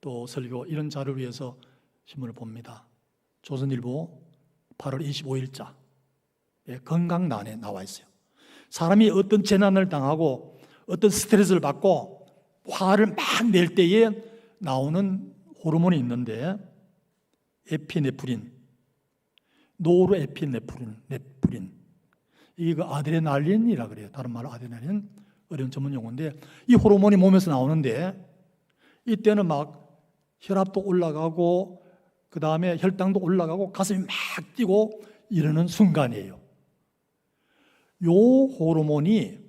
또 설교 이런 자료를 위해서 신문을 봅니다. 조선일보 8월 25일자 건강란에 나와 있어요. 사람이 어떤 재난을 당하고 어떤 스트레스를 받고 화를 막 낼 때에 나오는 호르몬이 있는데 에피네프린, 노르에피네프린, 이게 그 아드레날린이라 그래요. 다른 말로 아드레날린, 어려운 전문 용어인데 이 호르몬이 몸에서 나오는데 이때는 막 혈압도 올라가고 그 다음에 혈당도 올라가고 가슴이 막 뛰고 이러는 순간이에요. 요 호르몬이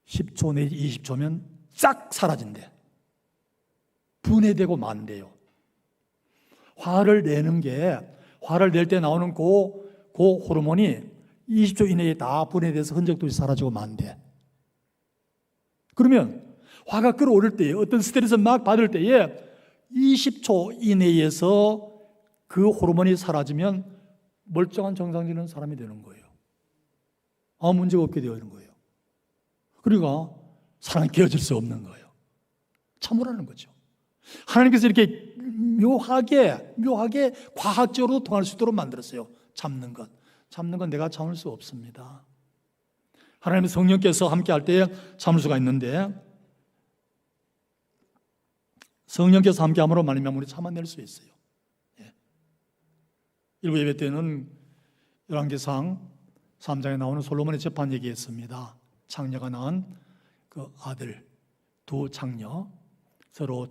10초 내지 20초면 싹 사라진대. 분해되고 만대요. 화를 낼 때 나오는 그 호르몬이 20초 이내에 다 분해돼서 흔적도 사라지고 만대. 그러면 화가 끌어오를 때에 어떤 스트레스 막 받을 때에 20초 이내에서 그 호르몬이 사라지면 멀쩡한 정상적인 사람이 되는 거예요. 아무 문제가 없게 되어 있는 거예요. 그러니까 사랑이 깨어질 수 없는 거예요. 참으라는 거죠. 하나님께서 이렇게 묘하게 과학적으로 통할 수 있도록 만들었어요. 참는 건 내가 참을 수 없습니다. 하나님의 성령께서 함께 할 때 참을 수가 있는데, 성령께서 함께 함으로 말미암아 우리 참아낼 수 있어요. 일부 예배 때는 열왕기상 3장에 나오는 솔로몬의 재판 얘기했습니다. 장녀가 낳은 그 아들, 두 장녀, 서로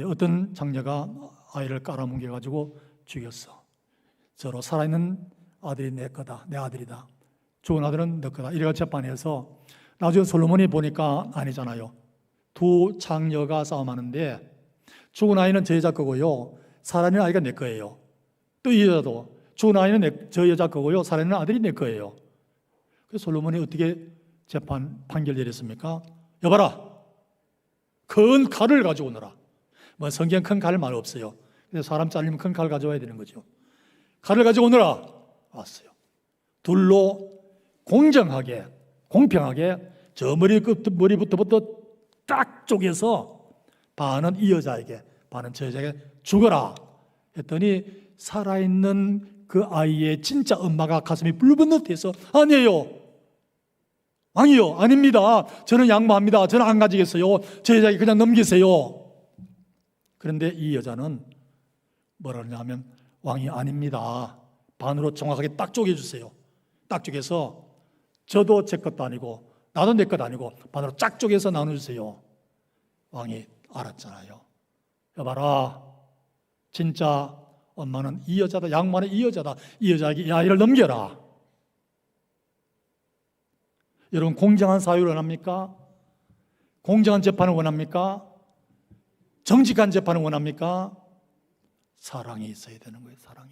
어떤 장녀가 아이를 깔아뭉개 가지고 죽였어. 서로 살아있는 아들이 내 거다, 내 아들이다. 죽은 아들은 내 거다. 이래가 재판해서 나중에 솔로몬이 보니까 아니잖아요. 두 장녀가 싸움하는데 죽은 아이는 저 여자 거고요, 살아있는 아이가 내 거예요. 또 이 여자도 죽은 아이는 저 여자 거고요, 살아있는 아들이 내 거예요. 그래서 솔로몬이 어떻게 판결 내렸습니까? 여봐라, 큰 칼을 가지고 오너라. 뭐 성경 큰 칼 말 없어요. 근데 사람 잘리면 큰 칼 가져와야 되는 거죠. 칼을 가지고 오너라. 왔어요. 둘로 공정하게, 공평하게 저 머리부터 딱 쪼개서 반은 이 여자에게, 반은 저 여자에게 죽어라 했더니 살아있는 그 아이의 진짜 엄마가 가슴이 불붙듯해서 아니에요, 왕이요, 아닙니다, 저는 양보합니다, 저는 안 가지겠어요, 저 여자에게 그냥 넘기세요. 그런데 이 여자는 뭐라 그러냐면 왕이 아닙니다, 반으로 정확하게 딱 쪼개주세요. 딱 쪼개서 저도 제 것도 아니고 나도 내 것 아니고 반으로 쫙 쪼개서 나눠주세요. 왕이 알았잖아요. 여봐라, 진짜 엄마는 이 여자다, 양반은 이 여자다, 이 여자에게 이 아이를 넘겨라. 여러분, 공정한 사회를 원합니까? 공정한 재판을 원합니까? 정직한 재판을 원합니까? 사랑이 있어야 되는 거예요. 사랑이.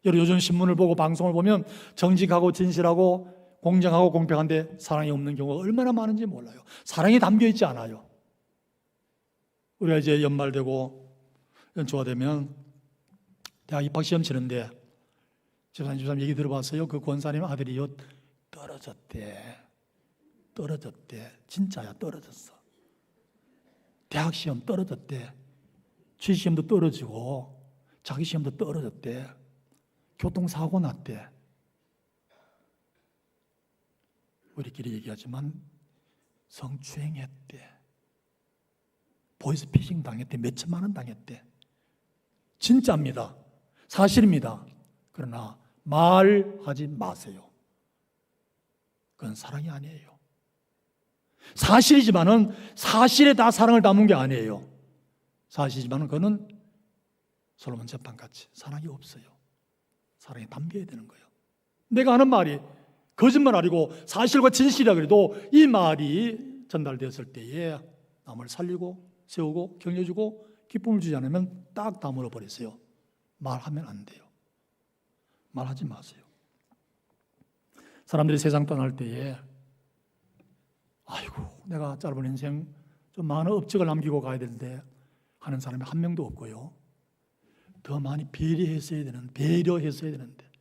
여러분, 요즘 신문을 보고 방송을 보면 정직하고 진실하고 공정하고 공평한데 사랑이 없는 경우가 얼마나 많은지 몰라요. 사랑이 담겨 있지 않아요. 우리가 이제 연말되고 연초가 되면 대학 입학시험 치는데 집사님 얘기 들어봤어요? 그 권사님 아들이요, 떨어졌대. 진짜야, 떨어졌어. 대학 시험 떨어졌대. 취시험도 떨어지고 자기 시험도 떨어졌대. 교통사고 났대. 우리끼리 얘기하지만 성추행했대. 보이스피싱 당했대. 몇 천만 원 당했대. 진짜입니다. 사실입니다. 그러나 말하지 마세요. 그건 사랑이 아니에요. 사실이지만은 사실에 다 사랑을 담은 게 아니에요. 사실이지만은 그거는 솔로몬 재판같이 사랑이 없어요. 사랑이 담겨야 되는 거예요. 내가 하는 말이 거짓말 아니고 사실과 진실이라 그래도 이 말이 전달되었을 때에 남을 살리고 세우고 격려주고 기쁨을 주지 않으면 딱 다물어 버렸어요. 말하면 안 돼요. 말하지 마세요. 사람들이 세상 떠날 때에 아이고, 내가 짧은 인생 좀 많은 업적을 남기고 가야 되는데 하는 사람이 한 명도 없고요. 더 많이 배려했어야 되는데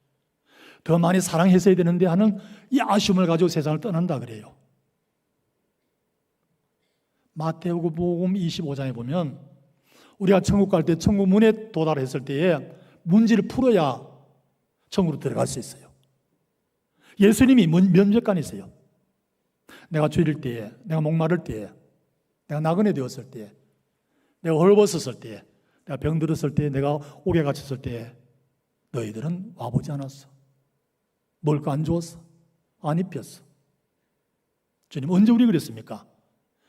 더 많이 사랑했어야 되는데 하는 이 아쉬움을 가지고 세상을 떠난다 그래요. 마태복음 25장에 보면 우리가 천국 갈 때 천국 문에 도달했을 때에 문제를 풀어야 천국으로 들어갈 수 있어요. 예수님이 면접관이세요. 내가 죄일 때에, 내가 목마를 때에, 내가 나그네 되었을 때에, 내가 헐벗었을 때에, 내가 병들었을 때에, 내가 옥에 갇혔을 때에 너희들은 와보지 않았어. 먹을 거 안 주었어. 안 입혔어. 주님 언제 우리 그랬습니까?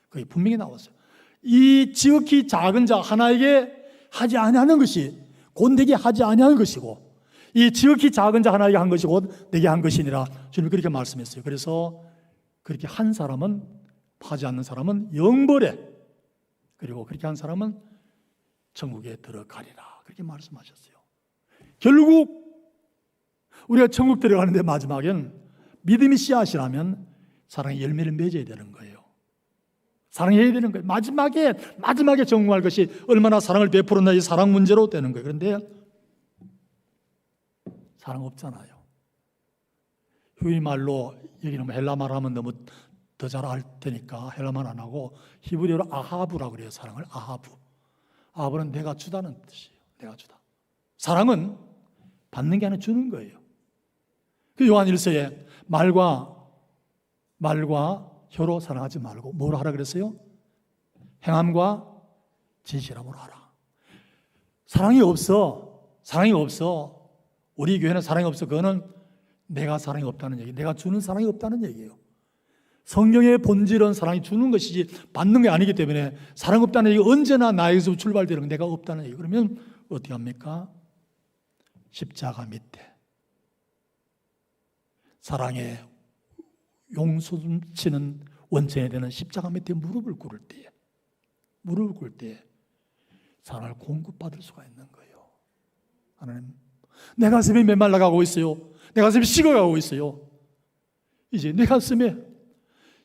거기 분명히 나왔어요. 이 지극히 작은 자 하나에게 하지 아니하는 것이 곧 내게 하지 아니하는 것이고, 이 지극히 작은 자 하나에게 한 것이 곧 내게 한 것이니라. 주님 그렇게 말씀했어요. 그래서 그렇게 한 사람은, 하지 않는 사람은 영벌에, 그리고 그렇게 한 사람은 천국에 들어가리라. 그렇게 말씀하셨어요. 결국 우리가 천국 들어가는데 마지막엔 믿음이 씨앗이라면 사랑의 열매를 맺어야 되는 거예요. 사랑해야 되는 거예요. 마지막에 적용할 것이 얼마나 사랑을 베풀었나, 이 사랑 문제로 되는 거예요. 그런데 사랑 없잖아요. 히브리 말로 여기는 뭐 헬라 말하면 너무 더 잘 알 테니까 헬라 말 안 하고 히브리어로 아하브라고 그래요. 사랑을 아하브. 아하브는 내가 주다는 뜻이에요. 내가 주다. 사랑은 받는 게 아니라 주는 거예요. 그 요한 1서에 말과 혀로 사랑하지 말고 뭐로 하라 그랬어요? 행함과 진실함으로 하라. 사랑이 없어. 우리 교회는 사랑이 없어. 그거는 내가 사랑이 없다는 얘기, 내가 주는 사랑이 없다는 얘기예요. 성경의 본질은 사랑이 주는 것이지 받는 게 아니기 때문에 사랑 없다는 얘기, 언제나 나에게서 출발되는 내가 없다는 얘기. 그러면 어떻게 합니까? 십자가 밑에 사랑의 용서치는 원천이 되는 십자가 밑에 무릎을 꿇을 때에 사랑을 공급받을 수가 있는 거예요. 하나님, 내 가슴이 메말라가고 있어요. 내 가슴이 식어가고 있어요. 이제 내 가슴에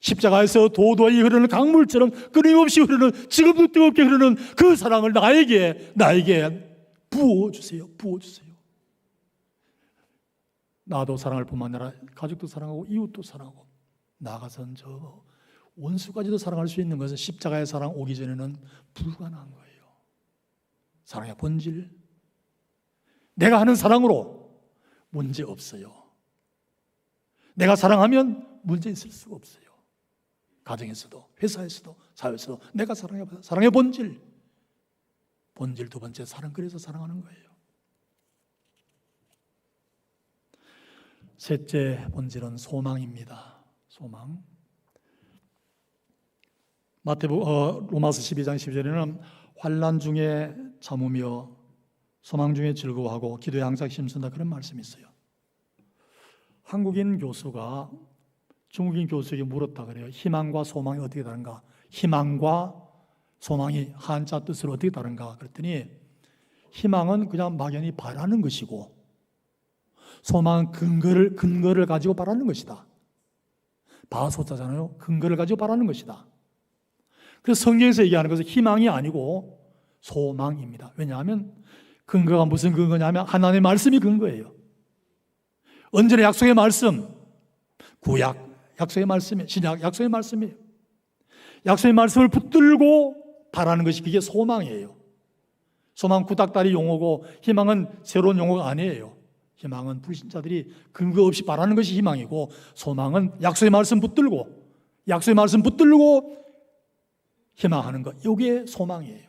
십자가에서 도도히 흐르는 강물처럼 끊임없이 흐르는, 지금도 뜨겁게 흐르는 그 사랑을 나에게 부어주세요. 나도 사랑할 뿐만 아니라 가족도 사랑하고 이웃도 사랑하고 나아가서는 저 원수까지도 사랑할 수 있는 것은 십자가의 사랑 오기 전에는 불가능한 거예요. 사랑의 본질, 내가 하는 사랑으로 문제 없어요. 내가 사랑하면 문제 있을 수가 없어요. 가정에서도, 회사에서도, 사회에서도 내가 사랑의 본질 두 번째, 사랑, 그래서 사랑하는 거예요. 셋째 본질은 소망입니다. 소망. 로마서 12장 10절에는 환난 중에 참으며 소망 중에 즐거워하고 기도에 항상 힘쓴다, 그런 말씀이 있어요. 한국인 교수가 중국인 교수에게 물었다 그래요. 희망과 소망이 어떻게 다른가? 희망과 소망이 한자 뜻으로 어떻게 다른가? 그랬더니 희망은 그냥 막연히 바라는 것이고 소망은 근거를 가지고 바라는 것이다. 바소자잖아요. 근거를 가지고 바라는 것이다. 그래서 성경에서 얘기하는 것은 희망이 아니고 소망입니다. 왜냐하면 근거가 무슨 근거냐면 하나님의 말씀이 근거예요. 언제나 약속의 말씀, 구약 약속의 말씀이에요. 신약 약속의 말씀이에요. 약속의 말씀을 붙들고 바라는 것이 그게 소망이에요. 소망 구닥다리 용어고 희망은 새로운 용어가 아니에요. 희망은 불신자들이 근거 없이 바라는 것이 희망이고, 소망은 약속의 말씀 붙들고 희망하는 것, 이게 소망이에요.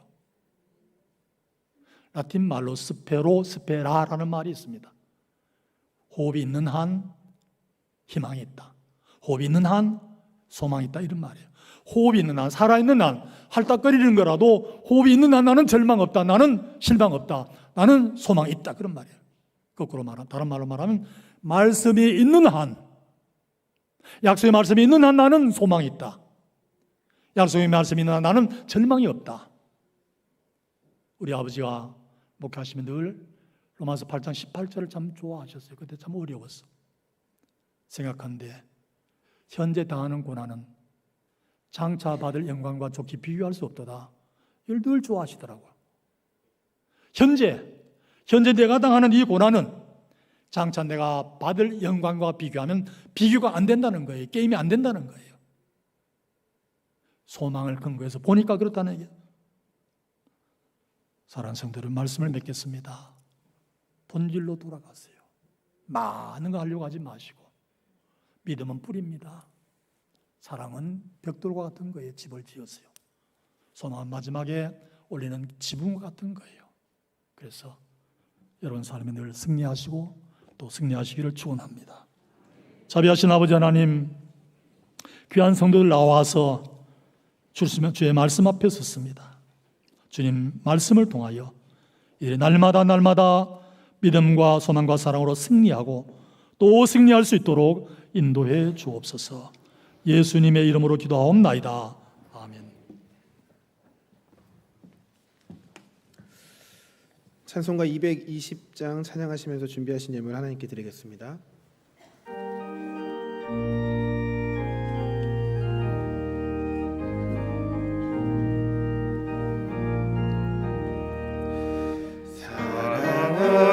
라틴 말로 스페로 스페라라는 말이 있습니다. 호흡이 있는 한 희망이 있다, 호흡이 있는 한 소망이 있다, 이런 말이에요. 호흡이 있는 한, 살아있는 한, 할딱거리는 거라도 호흡이 있는 한 나는 절망 없다, 나는 실망 없다, 나는 소망이 있다, 그런 말이에요. 거꾸로 말하면, 다른 말로 말하면 말씀이 있는 한, 약속의 말씀이 있는 한 나는 소망이 있다, 약속의 말씀이 있는 한 나는 절망이 없다. 우리 아버지가 목회하시면 늘 로마서 8장 18절을 참 좋아하셨어요. 그때 참 어려웠어. 생각한데 현재 당하는 고난은 장차 받을 영광과 좋게 비교할 수 없도다, 이걸 늘 좋아하시더라고요. 현재 내가 당하는 이 고난은 장차 내가 받을 영광과 비교하면 비교가 안 된다는 거예요. 게임이 안 된다는 거예요. 소망을 근거해서 보니까 그렇다는 얘기예요. 사랑하는 성도들, 말씀을 맺겠습니다. 본질로 돌아가세요. 많은 거 하려고 하지 마시고, 믿음은 뿌리입니다. 사랑은 벽돌과 같은 거예요. 집을 지었어요. 소망은 마지막에 올리는 지붕과 같은 거예요. 그래서 여러분 삶에 늘 승리하시고 또 승리하시기를 축원합니다. 자비하신 아버지 하나님, 귀한 성도들 나와서 주의 말씀 앞에 섰습니다. 주님 말씀을 통하여 이제 날마다 믿음과 소망과 사랑으로 승리하고 또 승리할 수 있도록 인도해 주옵소서. 예수님의 이름으로 기도하옵나이다. 아멘. 찬송가 220장 찬양하시면서 준비하신 예물 하나님께 드리겠습니다.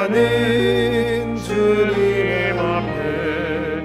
사랑하는 주님 앞에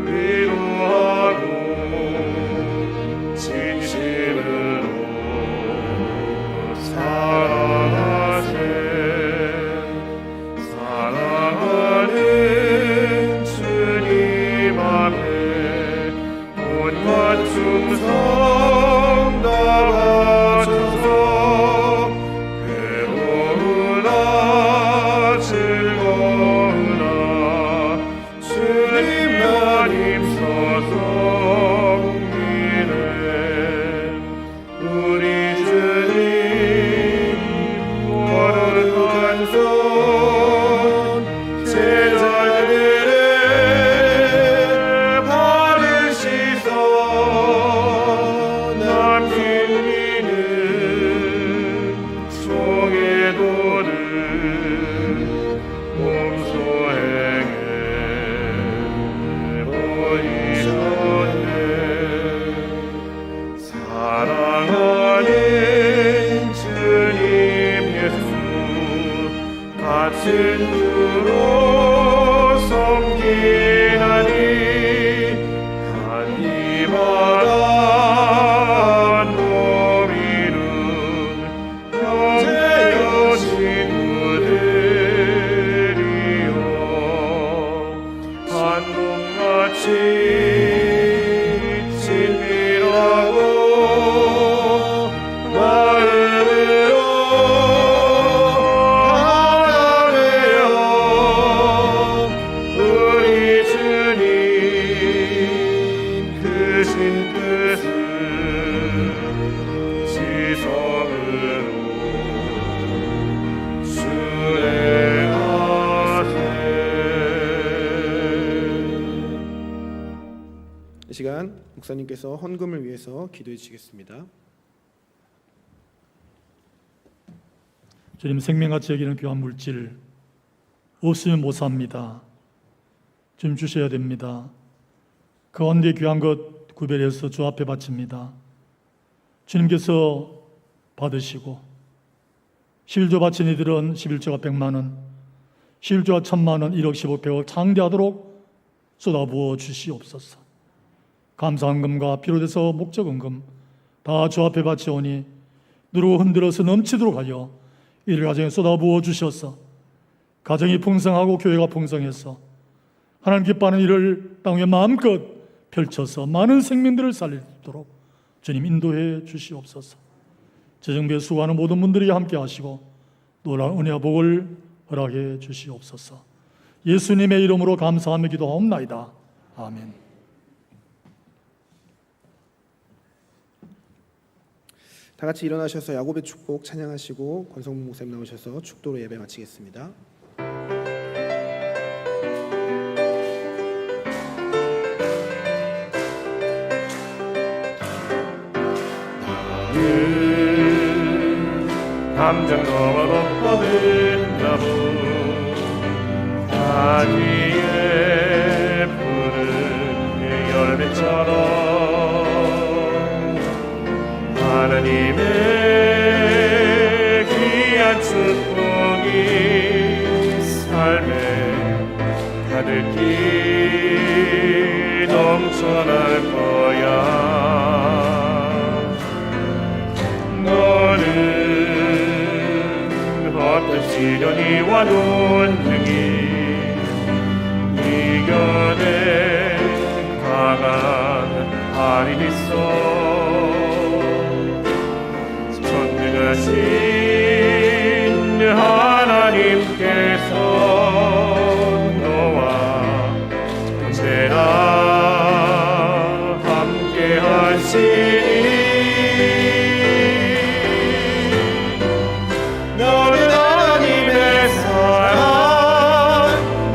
위로하고 진심으로 사랑하는 주님 앞에 온갖 충성 다 바쳐서 괴로우나 즐거우나 주님만 힘써서 믿네. 우리 주님 거룩한 손 제자들의 발을 씻어 남긴 믿음 종의 도를 몸소 행해 보이셨네. 사랑하는 주님 예수 같은 주로 섬기나니 한이마다 노미는 형제여 친구들이여 한몸같이 친밀하고 마음으로 하나되어 우리 주님 크신 뜻을 지성으로 수행하세. 이 시간 목사님께서 헌금을 위해서 기도해 주시겠습니다. 주님 생명같이 여기는 귀한 물질 없으면 못 삽니다. 주님 주셔야 됩니다. 그 가운데 귀한 것 구별해서 주 앞에 바칩니다. 주님께서 받으시고 11조 바친 이들은 11조가 100만 원, 11조가 1000만 원, 1억, 10억, 100억 창대하도록 쏟아부어 주시옵소서. 감사헌금과 비롯해서 목적헌금 다 주 앞에 바치오니 누르고 흔들어서 넘치도록 하여 이를 가정에 쏟아부어 주셔서 가정이 풍성하고 교회가 풍성해서 하나님 기뻐하는 일을 땅 위에 마음껏 펼쳐서 많은 생명들을 살리도록 주님 인도해 주시옵소서. 재정비에 수고하는 모든 분들이 함께 하시고 놀라운 은혜와 복을 허락해 주시옵소서. 예수님의 이름으로 감사하며 기도하옵나이다. 아멘. 다 같이 일어나셔서 야곱의 축복 찬양하시고 권성문 목사님 나오셔서 축도로 예배 마치겠습니다. 담장 너머 높고 흔나무 가지에 푸른 열매처럼 하나님의 귀한 축복이 삶에 가득히 넘쳐날 거야. 너는 어떤 시련이와 논증이 이겨낸 강한 발이 있어. 전능하신 하나님께서 너와 언제나 함께 하시니 너는 하나님의 사랑,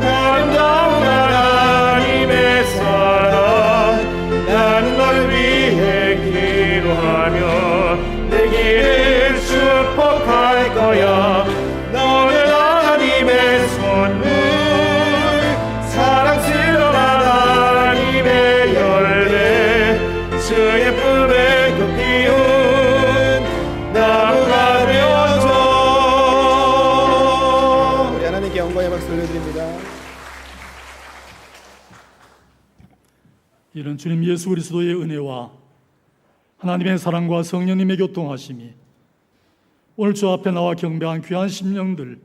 아름다운 하나님의 사랑. 나는 널 위해 기도하며 내 길을 축복해. 이런 주님 예수 그리스도의 은혜와 하나님의 사랑과 성령님의 교통하심이 오늘 주 앞에 나와 경배한 귀한 심령들,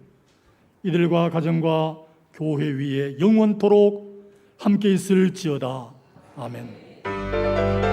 이들과 가정과 교회 위에 영원토록 함께 있을지어다. 아멘.